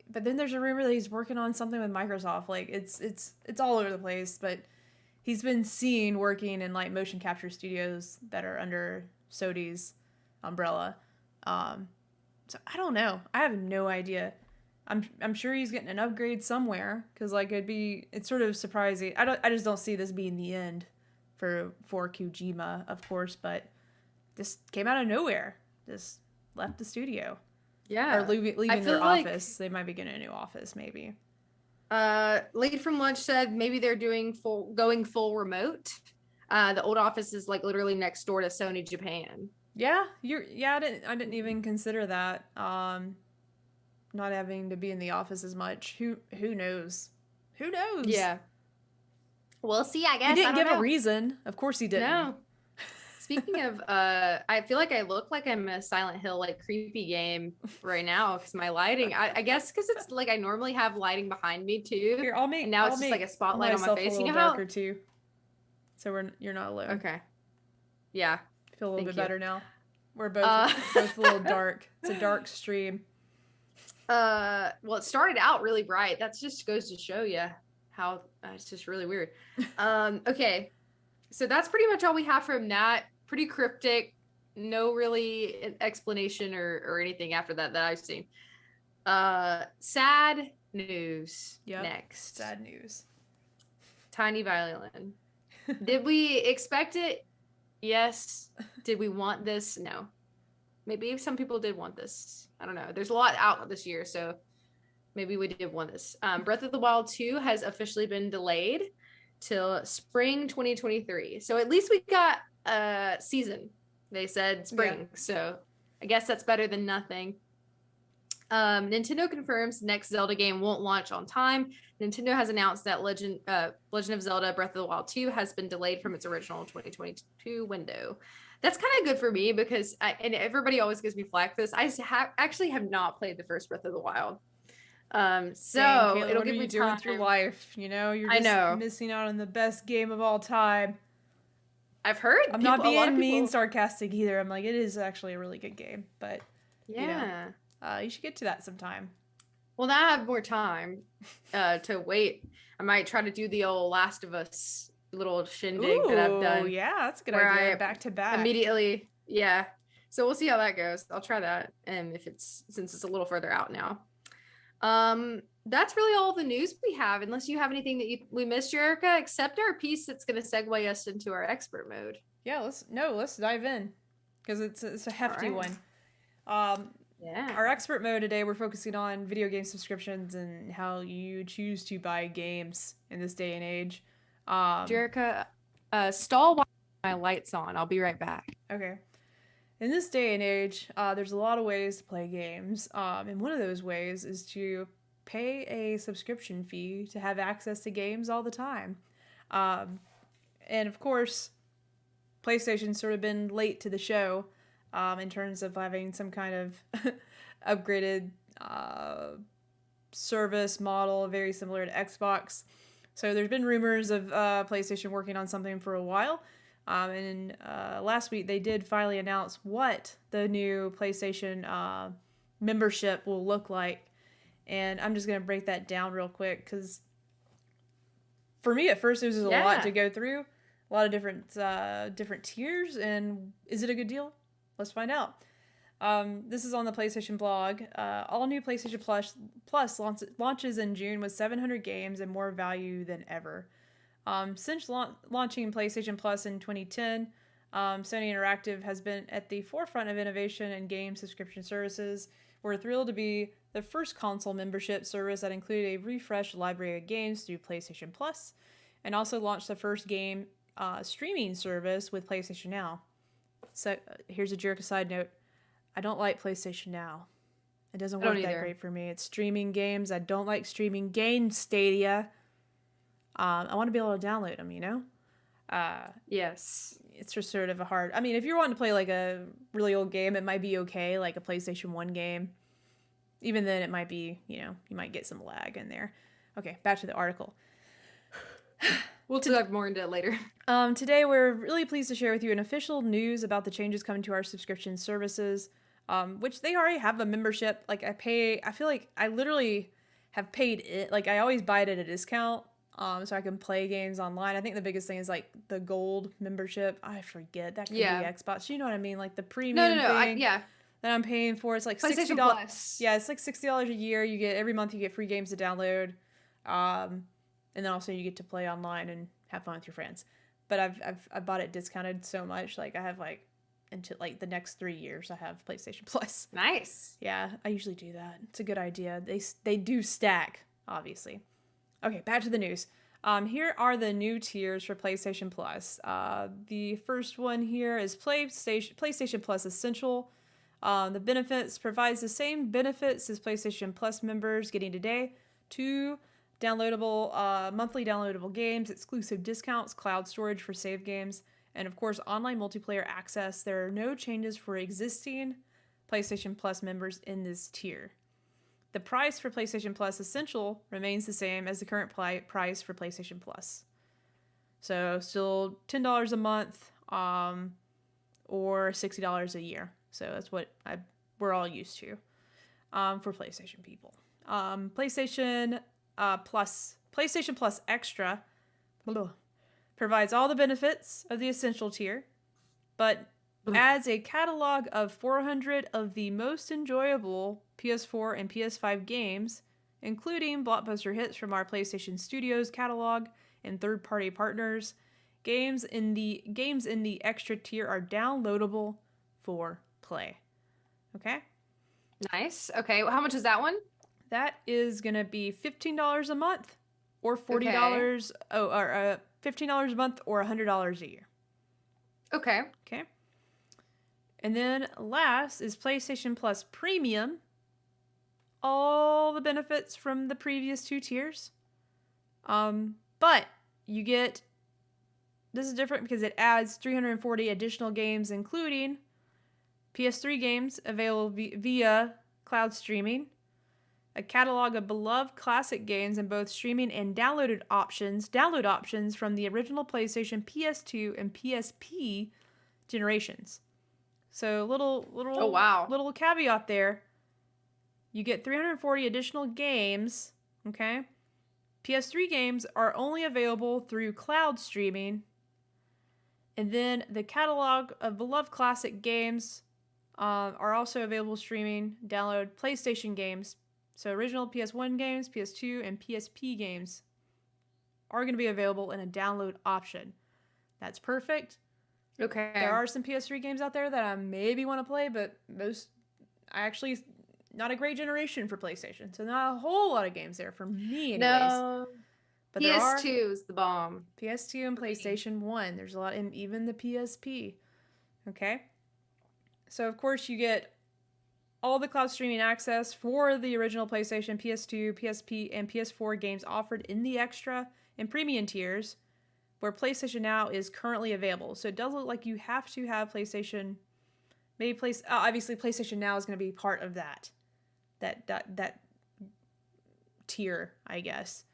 but then there's a rumor that he's working on something with Microsoft. Like, it's all over the place, but he's been seen working in like motion capture studios that are under Sony's umbrella. So I don't know. I have no idea. I'm sure he's getting an upgrade somewhere, because like it's sort of surprising. I just don't see this being the end for Kojima, of course, but this came out of nowhere. Just left the studio. Yeah. Or leaving their office. They might be getting a new office, maybe. Late from Lunch said maybe they're going full remote. The old office is like literally next door to Sony Japan. Yeah, I didn't even consider that. Not having to be in the office as much. Who knows? Who knows? Yeah. We'll see, I guess. He didn't give a reason. Of course he didn't. No. Speaking of, I feel like I look like I'm in a Silent Hill, like, creepy game right now because my lighting, I guess because it's like I normally have lighting behind me too. Here, and now it's just like a spotlight on my face. You know how? Darker too. So you're not alone. Okay. Yeah. I feel a little bit better now. We're both a little dark. It's a dark stream. Well, it started out really bright. That just goes to show you how it's just really weird. Okay. So that's pretty much all we have from that. Pretty cryptic. No really explanation or anything after that I've seen. Sad news. Yep. Next. Sad news. Tiny violin. Did we expect it? Yes. Did we want this? No. Maybe some people did want this. I don't know. There's a lot out this year, so maybe we did want this. Breath of the Wild 2 has officially been delayed till spring 2023. So at least we got a season. They said spring. Yeah. So I guess that's better than nothing. Nintendo confirms next Zelda game won't launch on time. Nintendo has announced that Legend of Zelda Breath of the Wild 2 has been delayed from its original 2022 window. That's kind of good for me because and everybody always gives me flack for this. I actually have not played the first Breath of the Wild. So Kayla, it'll give me doing time. with your life, you know? You're just missing out on the best game of all time. I've heard. I'm not being mean sarcastic either. I'm like, it is actually a really good game, but yeah. You should get to that sometime. Well, now I have more time to wait. I might try to do the old Last of Us little shindig that I've done. Oh, yeah, that's a good idea. Back to back. Immediately, yeah. So we'll see how that goes. I'll try that, and since it's a little further out now. That's really all the news we have, unless you have anything that we missed, Erica, except our piece that's going to segue us into our expert mode. Yeah, let's dive in because it's a hefty one. Yeah. Our expert mode today, we're focusing on video game subscriptions and how you choose to buy games in this day and age. Jerica, stall while my light's on. I'll be right back. Okay. In this day and age, there's a lot of ways to play games. And one of those ways is to pay a subscription fee to have access to games all the time. And of course, PlayStation's sort of been late to the show in terms of having some kind of upgraded service model, very similar to Xbox. So there's been rumors of PlayStation working on something for a while. And last week they did finally announce what the new PlayStation membership will look like. And I'm just going to break that down real quick because for me at first it was just a lot to go through. A lot of different tiers. And is it a good deal? Let's find out. This is on the PlayStation blog. All new PlayStation Plus launches in June with 700 games and more value than ever. Since launching PlayStation Plus in 2010, Sony Interactive has been at the forefront of innovation in game subscription services. We're thrilled to be the first console membership service that included a refreshed library of games through PlayStation Plus, and also launched the first game streaming service with PlayStation Now. So here's a jerk aside note. I don't like PlayStation Now. It doesn't work that great for me. It's streaming games. I don't like streaming game Stadia. I want to be able to download them, you know? Yes. It's just sort of a hard... I mean, if you're wanting to play like a really old game, it might be okay, like a PlayStation 1 game. Even then, it might be, you know, you might get some lag in there. Okay, back to the article. We'll dive more into it later. Today, we're really pleased to share with you an official news about the changes coming to our subscription services, which they already have a membership. Like, I feel like I literally have paid it. Like, I always buy it at a discount. So I can play games online. I think the biggest thing is like the gold membership. I forget that could be Xbox. You know what I mean? Like the premium thing that I'm paying for. It's like $60. Plus. Yeah, it's like $60 a year. You get every month. You get free games to download, and then also you get to play online and have fun with your friends. But I've bought it discounted so much. Like I have like into like the next 3 years. I have PlayStation Plus. Nice. Yeah, I usually do that. It's a good idea. They do stack, obviously. Okay, back to the news. Here are the new tiers for PlayStation Plus. The first one here is PlayStation Plus Essential. The benefits provides the same benefits as PlayStation Plus members getting today. 2 downloadable, monthly downloadable games, exclusive discounts, cloud storage for save games, and of course online multiplayer access. There are no changes for existing PlayStation Plus members in this tier. The price for PlayStation Plus Essential remains the same as the current price for PlayStation Plus. So still $10 a month or $60 a year. So that's what we're all used to for PlayStation people. PlayStation Plus Extra provides all the benefits of the Essential tier, but adds a catalog of 400 of the most enjoyable PS4 and PS5 games, including blockbuster hits from our PlayStation Studios catalog and third-party partners. Games in the extra tier are downloadable for play. Okay? Nice. Okay, well, how much is that one? That is going to be $15 a month or $40 or $15 a month or $100 a year. Okay. Okay. And then last is PlayStation Plus Premium. All the benefits from the previous 2 tiers. But you get, this is different because it adds 340 additional games, including PS3 games available via cloud streaming, a catalog of beloved classic games in both streaming and download options from the original PlayStation, PS2, and PSP generations. So little caveat there. You get 340 additional games, okay? PS3 games are only available through cloud streaming. And then the catalog of beloved classic games are also available streaming. Download PlayStation games. So original PS1 games, PS2, and PSP games are going to be available in a download option. That's perfect. Okay. There are some PS3 games out there that I maybe want to play, but not a great generation for PlayStation. So not a whole lot of games there for me anyways. No. But PS2 is the bomb. PS2 and PlayStation 1. There's a lot, and even the PSP. Okay? So, of course, you get all the cloud streaming access for the original PlayStation, PS2, PSP, and PS4 games offered in the extra and premium tiers, where PlayStation Now is currently available. So it does look like you have to have PlayStation. Obviously, PlayStation Now is going to be part of that tier, I guess.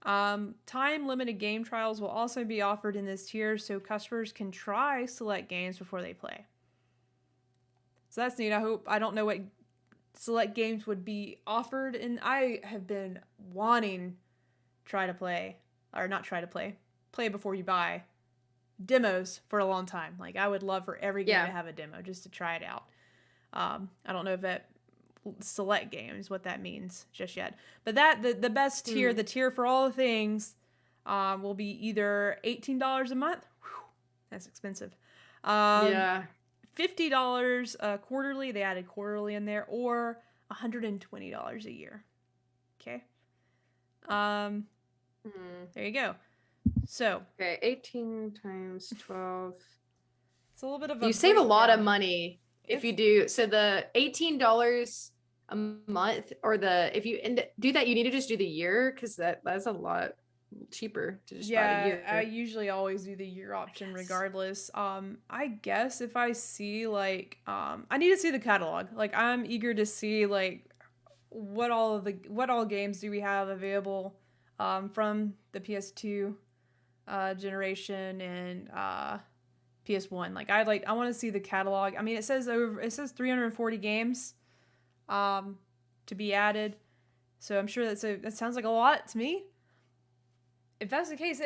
Time-limited game trials will also be offered in this tier, so customers can try select games before they play. So that's neat. I don't know what select games would be offered, and I have been wanting play before you buy demos for a long time. Like, I would love for every game to have a demo just to try it out. I don't know if that select games what that means just yet, but the best tier, the tier for all the things, will be either $18 a month. Whew, that's expensive. $50 quarterly. They added quarterly in there, or $120 a year. Okay. There you go. So 18 times 12. It's a little bit of you save a lot of money if you do. So the $18 a month, or if you do that, you need to just do the year, because that's a lot cheaper to just buy a year. I usually always do the year option regardless. I guess if I see like I need to see the catalog. Like, I'm eager to see like what all games do we have available from the PS2 generation and PS1. Like, I want to see the catalog. I mean, it says 340 games to be added. So I'm sure that sounds like a lot to me. If that's the case,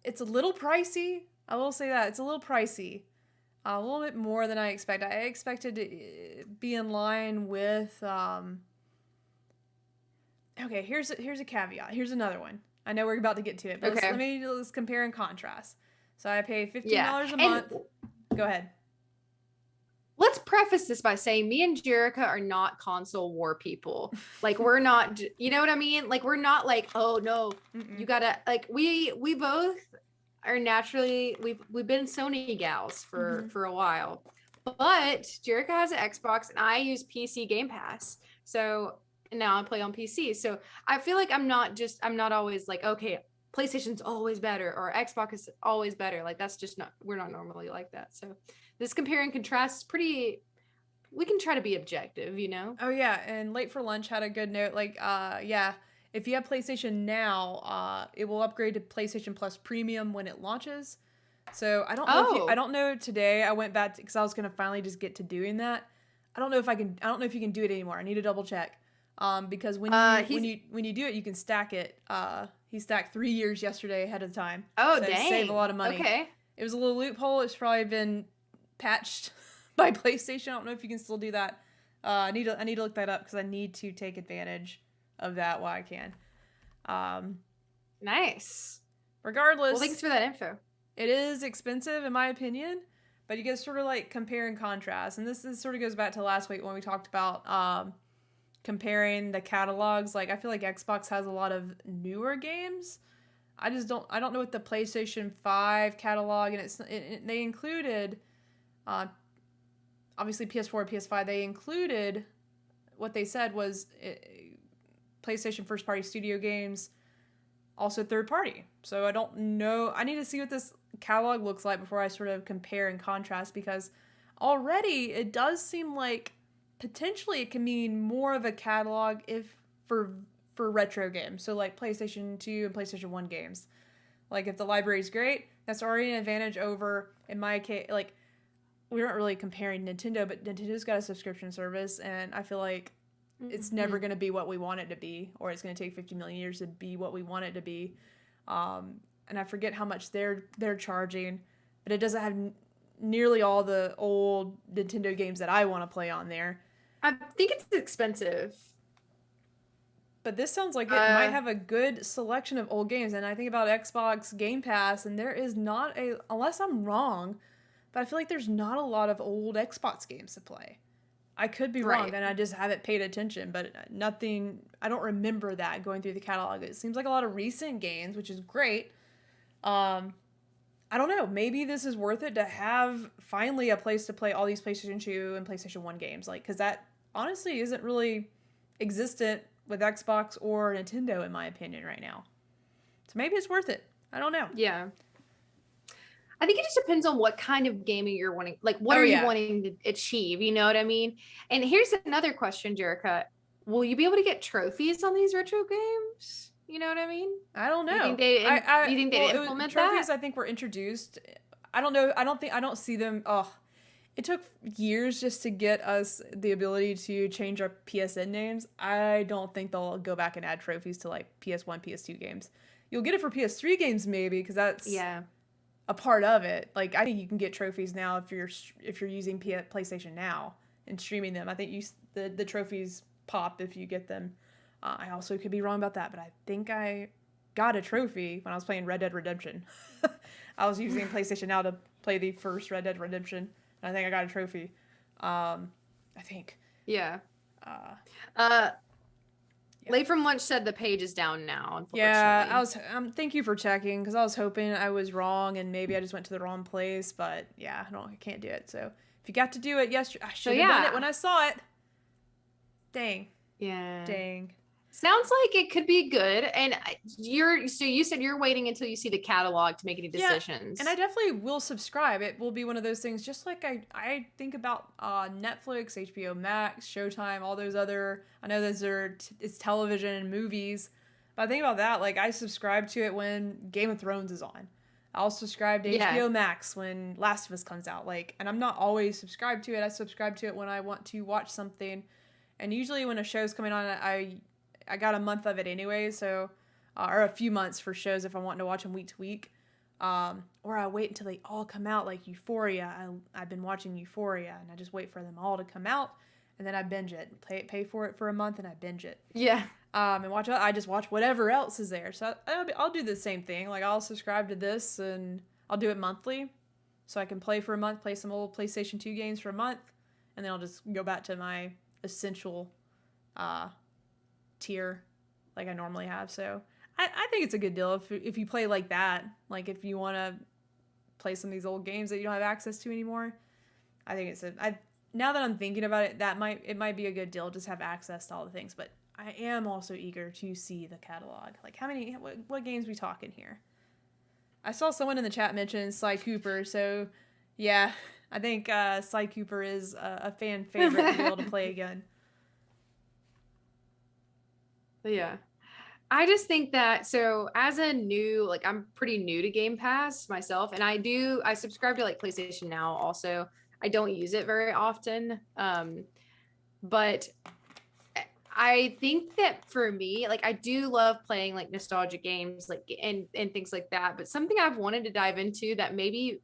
it's a little pricey. I will say that it's a little pricey, a little bit more than I expected. I expected to be in line with. Okay, here's a caveat. Here's another one. I know we're about to get to it, but let's compare and contrast. So I pay $15 a month. Go ahead. Let's preface this by saying me and Jerica are not console war people. Like, we're not, you know what I mean? Like, we're not like, oh no, you gotta, like, we both are naturally, we've been Sony gals for a while, but Jerica has an Xbox and I use PC Game Pass. So, and now I play on PC. So I feel like I'm not always like, okay, PlayStation's always better or Xbox is always better. Like, that's just not, we're not normally like that. So this compare and contrast is we can try to be objective, you know? Oh yeah, and Late for Lunch had a good note. Like, if you have PlayStation Now, it will upgrade to PlayStation Plus Premium when it launches. So I don't know I don't know today. I went back because I was gonna finally just get to doing that. I don't know if you can do it anymore. I need to double check. Because when you do it, you can stack it. He stacked 3 years yesterday ahead of time. Oh, so dang! Save a lot of money. Okay. It was a little loophole. It's probably been patched by PlayStation. I don't know if you can still do that. I need to look that up because I need to take advantage of that while I can. Nice. Regardless, well, thanks for that info. It is expensive in my opinion, but you get sort of like compare and contrast, and this sort of goes back to last week when we talked about comparing the catalogs. Like, I feel like Xbox has a lot of newer games. I don't know what the PlayStation 5 catalog, and they included obviously PS4 and PS5, they included what they said was PlayStation first party studio games, also third party. So I don't know. I need to see what this catalog looks like before I sort of compare and contrast, because already it does seem like potentially it can mean more of a catalog for retro games. So like PlayStation 2 and PlayStation 1 games. Like, if the library's great, that's already an advantage over, in my case, like, we aren't really comparing Nintendo, but Nintendo's got a subscription service, and I feel like it's never going to be what we want it to be, or it's going to take 50 million years to be what we want it to be. And I forget how much they're charging, but it doesn't have nearly all the old Nintendo games that I want to play on there. I think it's expensive. But this sounds like it might have a good selection of old games. And I think about Xbox Game Pass, and there is not unless I'm wrong, but I feel like there's not a lot of old Xbox games to play. I could be wrong, and I just haven't paid attention, but I don't remember that going through the catalog. It seems like a lot of recent games, which is great. I don't know. Maybe this is worth it to have finally a place to play all these PlayStation 2 and PlayStation 1 games. Like, because that honestly isn't really existent with Xbox or Nintendo, in my opinion, right now. So maybe it's worth it. I don't know. Yeah. I think it just depends on what kind of gaming you're wanting. Like, what are you wanting to achieve? You know what I mean? And here's another question, Jerica. Will you be able to get trophies on these retro games? You know what I mean? I don't know. You think they implement trophies, that? I think were introduced. I don't know. I don't see them. Oh, it took years just to get us the ability to change our PSN names. I don't think they'll go back and add trophies to like PS1, PS2 games. You'll get it for PS3 games maybe, because that's a part of it. Like, I think you can get trophies now if you're using PlayStation Now and streaming them. I think the trophies pop if you get them. I also could be wrong about that, but I think I got a trophy when I was playing Red Dead Redemption. I was using PlayStation Now to play the first Red Dead Redemption, and I think I got a trophy. I think. Yeah. Late from Lunch said the page is down now. Yeah, I was. Thank you for checking, because I was hoping I was wrong and maybe I just went to the wrong place. But yeah, I can't do it. So if you got to do it yesterday, I should have done it when I saw it. Dang. Yeah. Dang. Sounds like it could be good. And you said you're waiting until you see the catalog to make any decisions. Yeah, and I definitely will subscribe. It will be one of those things, just like I think about Netflix, HBO Max, Showtime, all those other, I know it's television and movies, but I think about that, like I subscribe to it when Game of Thrones is on. I'll subscribe to HBO Max when Last of Us comes out. Like, and I'm not always subscribed to it. I subscribe to it when I want to watch something. And usually when a show's coming on, I got a month of it anyway, so or a few months for shows if I'm wanting to watch them week to week, or I wait until they all come out, like Euphoria. I've been watching Euphoria, and I just wait for them all to come out, and then I binge it, pay for it for a month, and I binge it. Yeah. And I just watch whatever else is there. So I'll do the same thing. Like, I'll subscribe to this, and I'll do it monthly, so I can play for a month, play some old PlayStation 2 games for a month, and then I'll just go back to my essential tier like I normally have. So I think it's a good deal if you play like that. Like, if you want to play some of these old games that you don't have access to anymore, I think now that I'm thinking about it, it might be a good deal, just have access to all the things. But I am also eager to see the catalog. Like, what games we talking here? I saw someone in the chat mention Sly Cooper, so yeah, I think Sly Cooper is a fan favorite to be able to play again. Yeah. I just think that, so as a new, like, I'm pretty new to Game Pass myself, and I subscribe to like PlayStation Now also. I don't use it very often. But I think that for me, like, I do love playing like nostalgia games, like, and things like that. But something I've wanted to dive into that maybe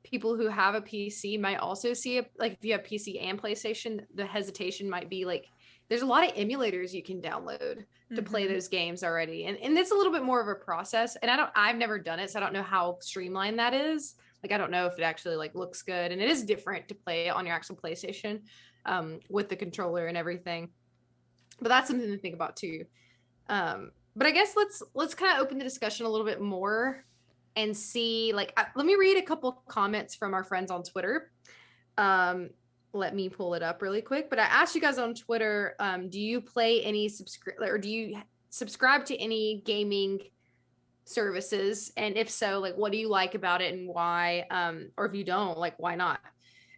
people who have a PC might also see, like, if you have PC and PlayStation, the hesitation might be like, there's a lot of emulators you can download to play those games already. And it's a little bit more of a process. And I've never done it, so I don't know how streamlined that is. Like, I don't know if it actually like looks good. And it is different to play on your actual PlayStation with the controller and everything. But that's something to think about too. But I guess let's kind of open the discussion a little bit more and see, like, let me read a couple comments from our friends on Twitter. Let me pull it up really quick. But I asked you guys on Twitter, do you play any or do you subscribe to any gaming services? And if so, like, what do you like about it and why? Or if you don't, like, why not?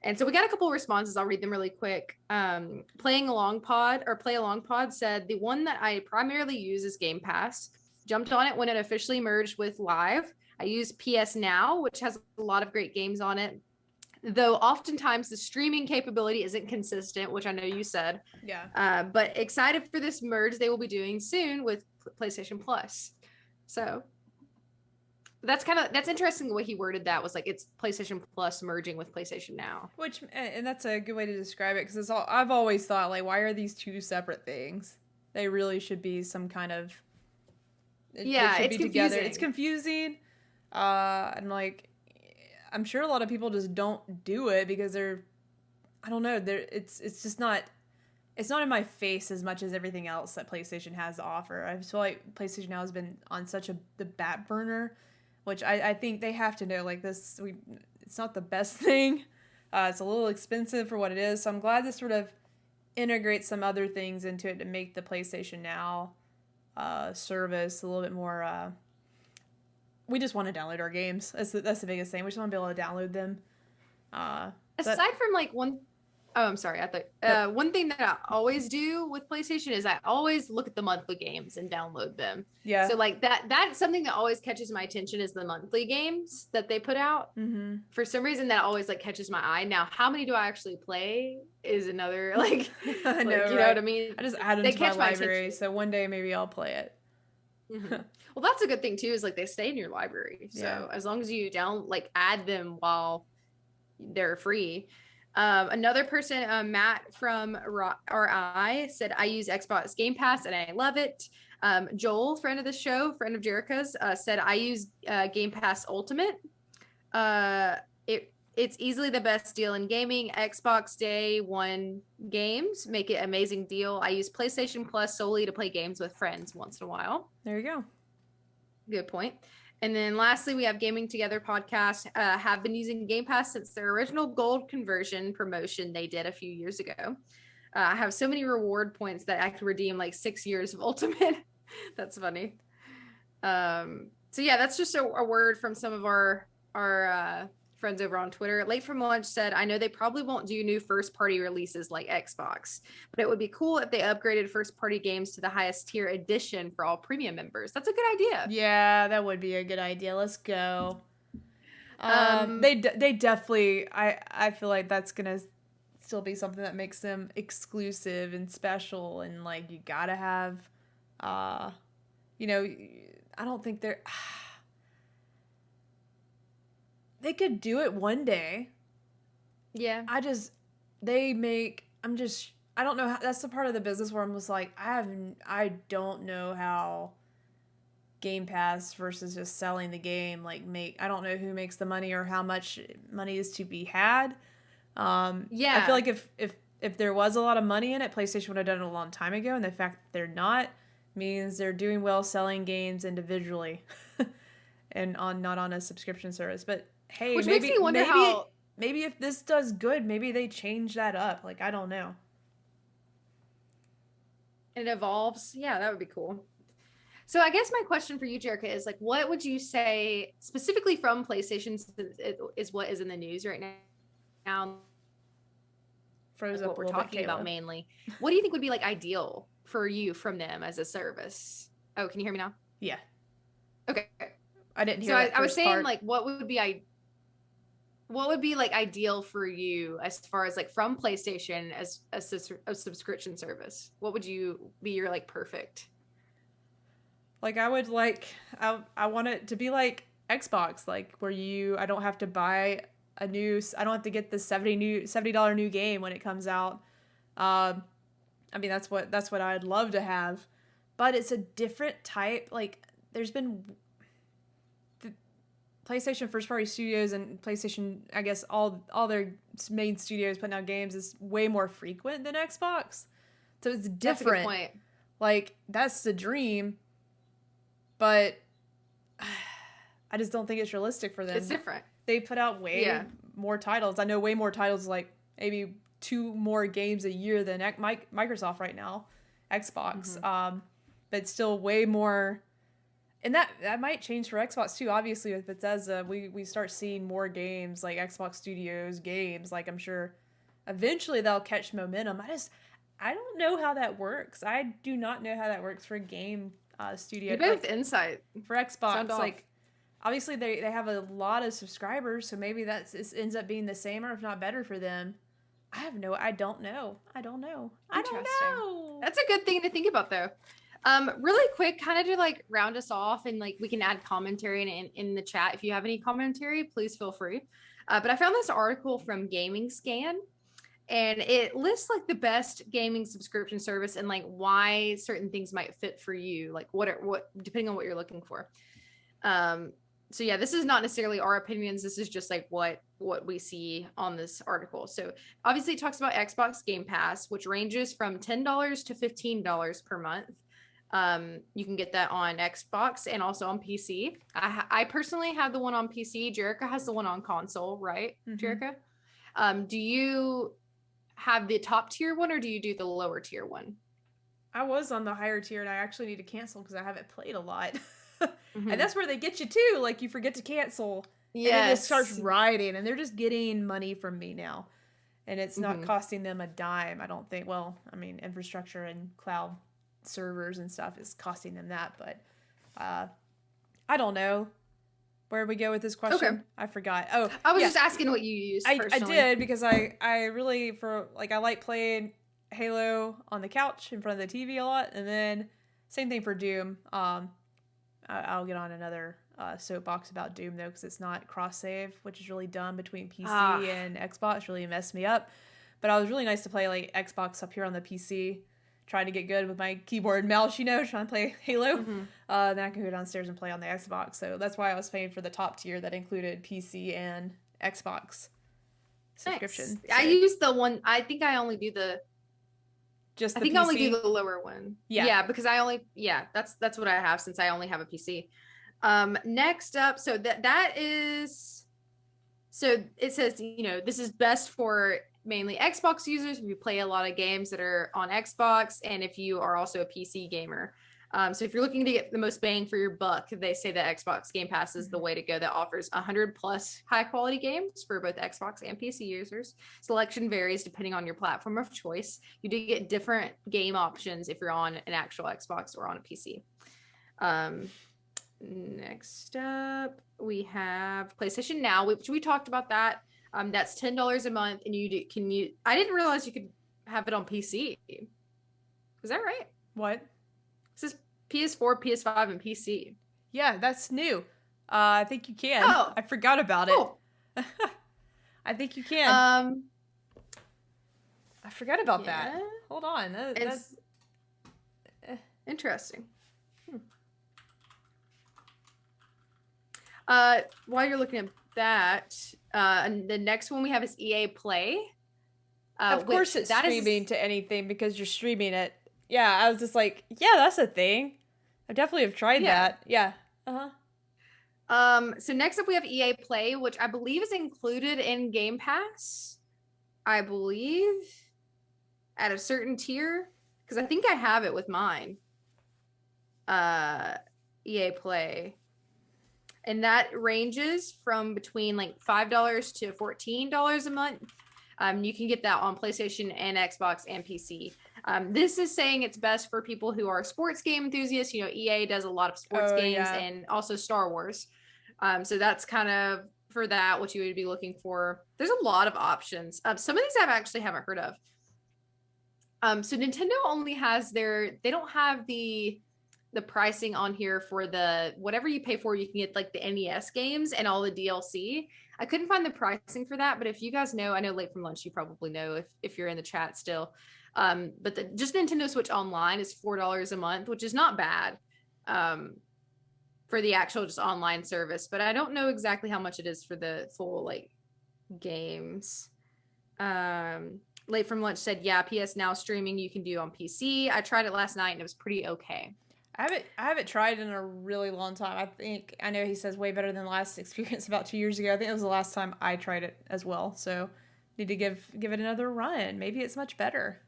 And so we got a couple of responses. I'll read them really quick. Play Along Pod said, the one that I primarily use is Game Pass. Jumped on it when it officially merged with Live. I use PS Now, which has a lot of great games on it, though oftentimes the streaming capability isn't consistent, which I know you said. Yeah. But excited for this merge they will be doing soon with PlayStation Plus. So that's interesting the way he worded that, was like, it's PlayStation Plus merging with PlayStation Now. And that's a good way to describe it, because I've always thought, like, why are these two separate things? They really should be some kind of... It should be together. It's confusing. And like, I'm sure a lot of people just don't do it because I don't know, it's just not, it's not in my face as much as everything else that PlayStation has to offer. I feel like PlayStation Now has been on such the back burner, which I think they have to know, like, it's not the best thing. It's a little expensive for what it is. So I'm glad this sort of integrates some other things into it to make the PlayStation Now service a little bit more, we just want to download our games. That's the biggest thing. We just want to be able to download them. Aside from like Oh, I'm sorry. I thought one thing that I always do with PlayStation is I always look at the monthly games and download them. Yeah. So like that's something that always catches my attention is the monthly games that they put out. Mm-hmm. For some reason that always like catches my eye. Now, how many do I actually play is another like, I know, you know what I mean? I just add them to my library, so one day maybe I'll play it. Mm-hmm. Well, that's a good thing too, is like they stay in your library. So as long as you don't like add them while they're free. Another person, Matt from RI said, I use Xbox Game Pass and I love it. Joel, friend of the show, friend of Jericho's, said, I use Game Pass Ultimate. It's easily the best deal in gaming. Xbox Day One games make it an amazing deal. I use PlayStation Plus solely to play games with friends once in a while. There you go. Good point. And then lastly, we have Gaming Together podcast. Have been using Game Pass since their original gold conversion promotion they did a few years ago. I have so many reward points that I could redeem like 6 years of Ultimate. That's funny. So yeah, that's just a word from some of our friends over on Twitter. Late from Lunch said, I know they probably won't do new first party releases like Xbox, but it would be cool if they upgraded first party games to the highest tier edition for all premium members. That's a good idea. Yeah, that would be a good idea. Let's go. They definitely, I feel like that's gonna still be something that makes them exclusive and special, and like you gotta have, you know, I don't think they're. They could do it one day. Yeah. I don't know how, that's the part of the business where I'm just like, I don't know how Game Pass versus just selling the game, like I don't know who makes the money or how much money is to be had. Yeah. I feel like if there was a lot of money in it, PlayStation would have done it a long time ago, and the fact that they're not means they're doing well selling games individually and not on a subscription service. But hey, which makes me wonder how maybe if this does good, maybe they change that up. Like, I don't know. It evolves. Yeah, that would be cool. So I guess my question for you, Jerica, is like, what would you say specifically from PlayStation is what is in the news right now? Froze what up we're talking about mainly. What do you think would be like ideal for you from them as a service? Oh, can you hear me now? Yeah. Okay. I didn't hear. So I was saying like, what would be like ideal for you as far as like from PlayStation as a subscription service? What would you be your like perfect? Like I want it to be like Xbox, like where I don't have to buy I don't have to get the $70 new game when it comes out. I mean that's what I'd love to have, but it's a different type. Like there's been the PlayStation first party studios and PlayStation, I guess all their main studios putting out games is way more frequent than Xbox, so it's different. That's a good point. Like that's the dream, but I just don't think it's realistic for them. It's different. They put out way more titles. I know way more titles, like maybe 2 more games a year than Microsoft right now, Xbox. Mm-hmm. But still way more. And that might change for Xbox too. Obviously, with Bethesda, we start seeing more games like Xbox Studios games. Like I'm sure eventually they'll catch momentum. I don't know how that works. I do not know how that works for a game studio. You both insight for Xbox. Like obviously they have a lot of subscribers, so maybe it ends up being the same or if not better for them. I don't know. I don't know. That's a good thing to think about though. Really quick, kind of to like round us off, and like we can add commentary in the chat. If you have any commentary, please feel free. But I found this article from Gaming Scan, and it lists like the best gaming subscription service and like why certain things might fit for you, like what depending on what you're looking for. So yeah, this is not necessarily our opinions. This is just like what we see on this article. So obviously it talks about Xbox Game Pass, which ranges from $10 to $15 per month. You can get that on Xbox and also on PC. I personally have the one on PC. Jerica has the one on console, right? Mm-hmm. Jerica? Do you have the top tier one or do you do the lower tier one? I was on the higher tier and I actually need to cancel because I haven't played a lot. Mm-hmm. And that's where they get you too. Like you forget to cancel. Yeah. And it just starts riding and they're just getting money from me now. and it's not costing them a dime, I don't think. Well, I mean, infrastructure and cloud servers and stuff is costing them that, but I don't know. Where we go with this question? Okay. I forgot. Oh, I was just asking what you used. I did because I really I like playing Halo on the couch in front of the TV a lot, and then same thing for Doom. I'll get on another soapbox about Doom though, because it's not cross save, which is really dumb between PC and Xbox. Really messed me up. But it was really nice to play like Xbox up here on the PC. Trying to get good with my keyboard and mouse, trying to play Halo. Then I can go downstairs and play on the Xbox. So that's why I was paying for the top tier that included PC and Xbox subscription. Nice. So. I use the one. I think I only do the. I think I only do the lower one. Yeah, because that's what I have since I only have a PC. Next up, so that is. So it says this is best for mainly Xbox users if you play a lot of games that are on Xbox, and if you are also a PC gamer. So if you're looking to get the most bang for your buck, they say that Xbox Game Pass is the way to go. That offers 100 plus high quality games for both Xbox and PC users. Selection varies depending on your platform of choice. You do get different game options if you're on an actual Xbox or on a PC. Next up, we have PlayStation Now, which we talked about that. That's $10 a month, and I didn't realize you could have it on PC. Is that right? What? This is PS4, PS5, and PC. Yeah, that's new. I think you can. Oh. I forgot about it. I think you can. I forgot about that. Hold on. That's interesting. While you're looking at that, and the next one we have is EA Play. Of course it's streaming to anything because you're streaming it. Yeah, I was just like, yeah, that's a thing. I definitely have tried that. Yeah. So next up we have EA Play, which I believe is included in Game Pass. I believe at a certain tier, because I think I have it with mine. EA Play. And that ranges from between like $5 to $14 a month. You can get that on PlayStation and Xbox and PC. This is saying it's best for people who are sports game enthusiasts. EA does a lot of sports games and also Star Wars. So that's kind of for that, what you would be looking for. There's a lot of options. Some of these I actually haven't heard of. So Nintendo only has they don't have the pricing on here for the whatever you pay for. You can get like the NES games and all the DLC. I couldn't find the pricing for that, but if you guys know, I know Late from Lunch, you probably know if you're in the chat still. But just Nintendo Switch Online is $4 a month, which is not bad for the actual just online service. But I don't know exactly how much it is for the full like games. Late from Lunch said, yeah, PS Now streaming you can do on PC. I tried it last night and it was pretty okay. I haven't tried in a really long time. I know he says way better than the last experience about 2 years ago. I think it was the last time I tried it as well. So need to give it another run. Maybe it's much better.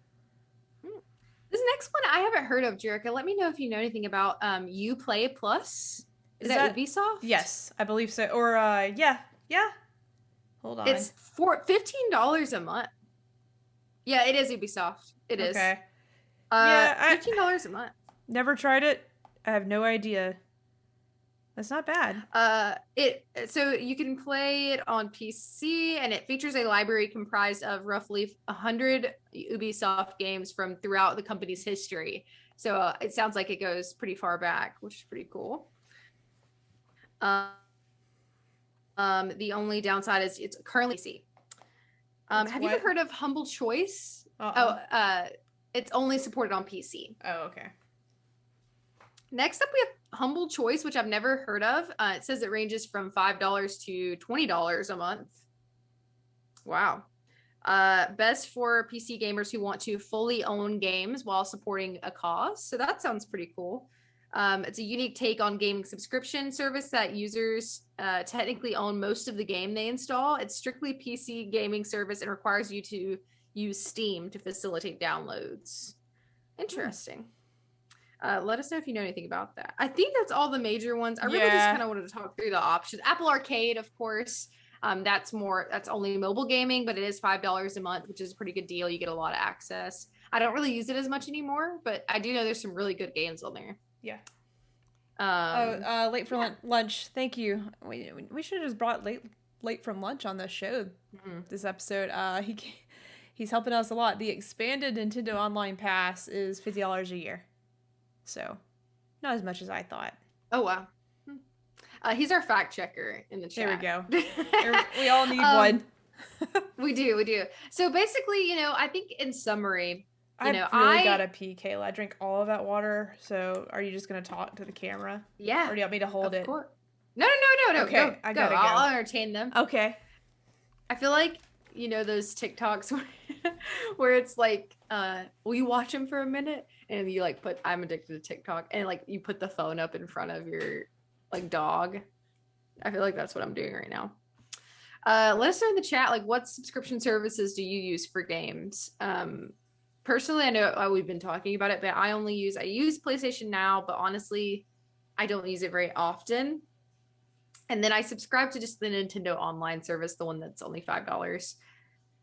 This next one I haven't heard of, Jerica. Let me know if you know anything about Uplay Plus. Is that Ubisoft? Yes, I believe so. Or yeah. Hold on. It's $15 a month. Yeah, it is Ubisoft. It is. Okay. $15 a month. Never tried it. I have no idea. That's not bad. So you can play it on PC, and it features a library comprised of roughly 100 Ubisoft games from throughout the company's history. So it sounds like it goes pretty far back, which is pretty cool. The only downside is it's currently PC. Have you ever heard of Humble Choice? It's only supported on PC. Oh, okay. Next up, we have Humble Choice, which I've never heard of. It says it ranges from $5 to $20 a month. Wow. Best for PC gamers who want to fully own games while supporting a cause. So that sounds pretty cool. It's a unique take on gaming subscription service that users technically own most of the game they install. It's strictly PC gaming service and requires you to use Steam to facilitate downloads. Interesting. Let us know if you know anything about that. I think that's all the major ones. I really just kind of wanted to talk through the options. Apple Arcade, of course. That's only mobile gaming, but it is $5 a month, which is a pretty good deal. You get a lot of access. I don't really use it as much anymore, but I do know there's some really good games on there. Yeah. Late for lunch. Thank you. We should have just brought late from lunch on the show this episode. He's helping us a lot. The expanded Nintendo Online Pass is $50 a year, so not as much as I thought. Oh wow. He's our fact checker in the chat. There we go. We all need one. We do. So basically, I think in summary, I gotta pee, Kayla. I drink all of that water. So are you just gonna talk to the camera? Yeah. Or do you want me to hold it? Course. No. Okay, go. I gotta go. I'll entertain them. Okay. I feel like those TikToks where it's like, will you watch them for a minute? And you like I'm addicted to TikTok, and like you put the phone up in front of your like dog. I feel like that's what I'm doing right now. Let us know in the chat, like, what subscription services do you use for games? Personally, I know we've been talking about it, but I use PlayStation Now, but honestly, I don't use it very often. And then I subscribe to just the Nintendo Online service, the one that's only $5.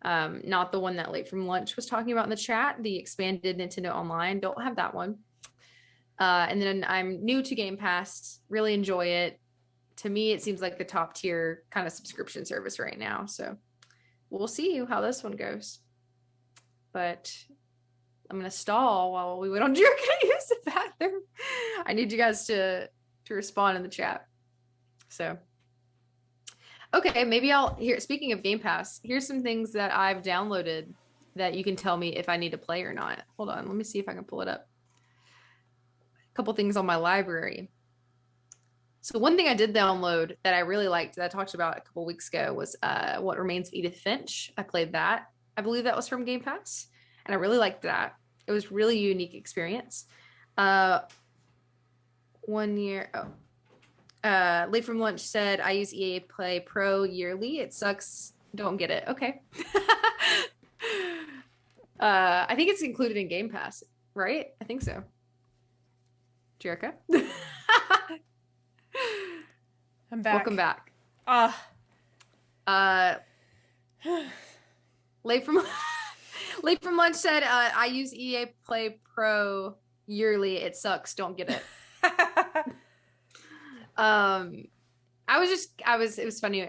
Not the one that Late from Lunch was talking about in the chat, the expanded Nintendo Online. Don't have that one. And then I'm new to Game Pass, really enjoy it. To me, it seems like the top tier kind of subscription service right now. So we'll see how this one goes. But I'm going to stall while we wait on Jerk to use the bathroom. I need you guys to respond in the chat. So, okay, maybe speaking of Game Pass, here's some things that I've downloaded that you can tell me if I need to play or not. Hold on, let me see if I can pull it up. A couple things on my library. So one thing I did download that I really liked that I talked about a couple weeks ago was What Remains of Edith Finch. I played that. I believe that was from Game Pass, and I really liked that. It was really unique experience. 1 year. Late from Lunch said, I use EA Play Pro yearly. It sucks. Don't get it. Okay. I think it's included in Game Pass, right? I think so. Jerica? I'm back. Welcome back. Late from Lunch said, I use EA Play Pro yearly. It sucks. Don't get it. It was funny.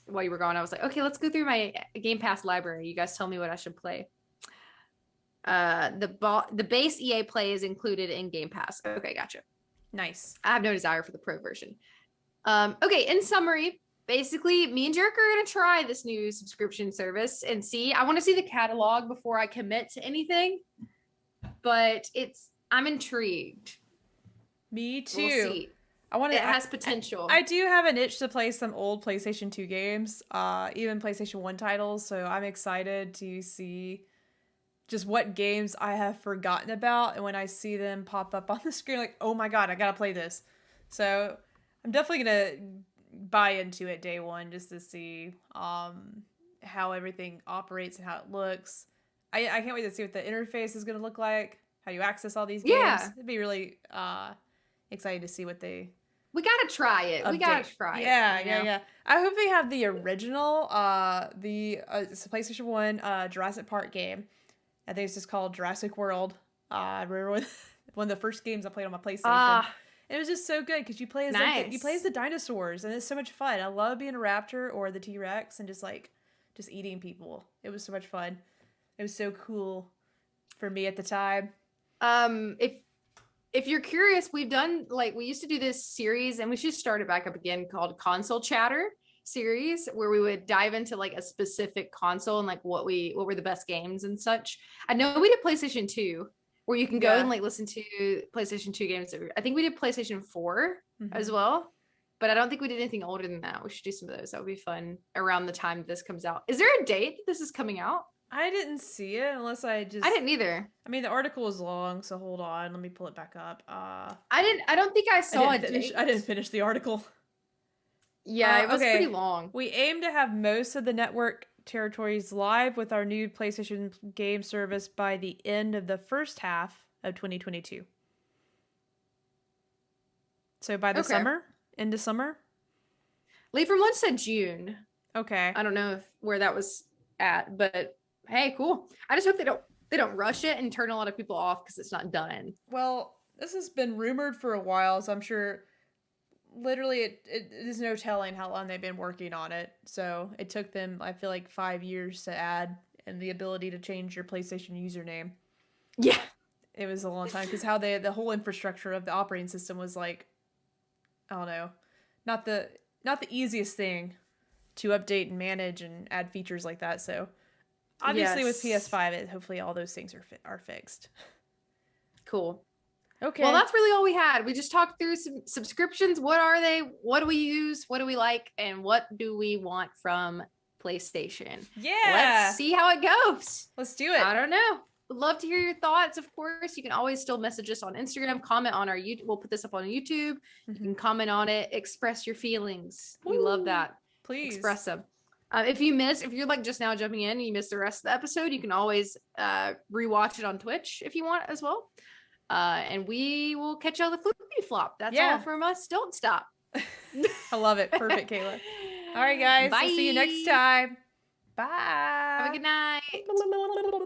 While you were gone, I was like, okay, let's go through my Game Pass library. You guys tell me what I should play. The base EA Play is included in Game Pass. Okay, gotcha. Nice. I have no desire for the pro version. Okay, in summary, basically, me and Jerk are going to try this new subscription service and see. I want to see the catalog before I commit to anything, but I'm intrigued. Me too. We'll see. It has potential. I do have an itch to play some old PlayStation 2 games, even PlayStation 1 titles, so I'm excited to see just what games I have forgotten about, and when I see them pop up on the screen, like, oh my god, I gotta play this. So I'm definitely gonna buy into it day one just to see how everything operates and how it looks. I can't wait to see what the interface is gonna look like, how you access all these games. Yeah. It'd be really excited to see what they... We gotta try it. We gotta try it. Yeah. I hope they have the original, it's a PlayStation 1 Jurassic Park game. I think it's just called Jurassic World. I remember one of the first games I played on my PlayStation. It was just so good because you play as the dinosaurs, and it's so much fun. I love being a raptor or the T-Rex and just eating people. It was so much fun. It was so cool for me at the time. If you're curious, we used to do this series, and we should start it back up again, called Console Chatter series, where we would dive into like a specific console and like what were the best games and such. I know we did PlayStation 2, where you can go and like listen to PlayStation 2 games. I think we did PlayStation 4 as well, but I don't think we did anything older than that. We should do some of those. That would be fun around the time this comes out. Is there a date that this is coming out? I didn't see it unless I didn't either. I mean, the article was long, so hold on. Let me pull it back up. I don't think I saw a date. I didn't finish the article. Yeah, it was pretty long. We aim to have most of the network territories live with our new PlayStation game service by the end of the first half of 2022. So by the summer? Into summer? Late from Lunch said June. Okay. I don't know where that was at, but hey, cool. I just hope they don't rush it and turn a lot of people off because it's not done. Well, this has been rumored for a while, so I'm sure literally it is no telling how long they've been working on it. So it took them, I feel like, 5 years to add, and the ability to change your PlayStation username. Yeah. It was a long time because how the whole infrastructure of the operating system was like, I don't know, not the easiest thing to update and manage and add features like that. So obviously with PS5, hopefully all those things are fixed. Cool. Okay. Well, that's really all we had. We just talked through some subscriptions. What are they? What do we use? What do we like? And what do we want from PlayStation? Yeah. Let's see how it goes. Let's do it. I don't know. Would love to hear your thoughts. Of course, you can always still message us on Instagram, comment on our YouTube. We'll put this up on YouTube. You can comment on it, express your feelings. We love that. Please express them. If you're like just now jumping in and you missed the rest of the episode, you can always rewatch it on Twitch if you want as well. And we will catch you on the flippity flop. That's all from us. Don't stop. I love it. Perfect, Kayla. All right, guys. Bye. We'll see you next time. Bye. Have a good night.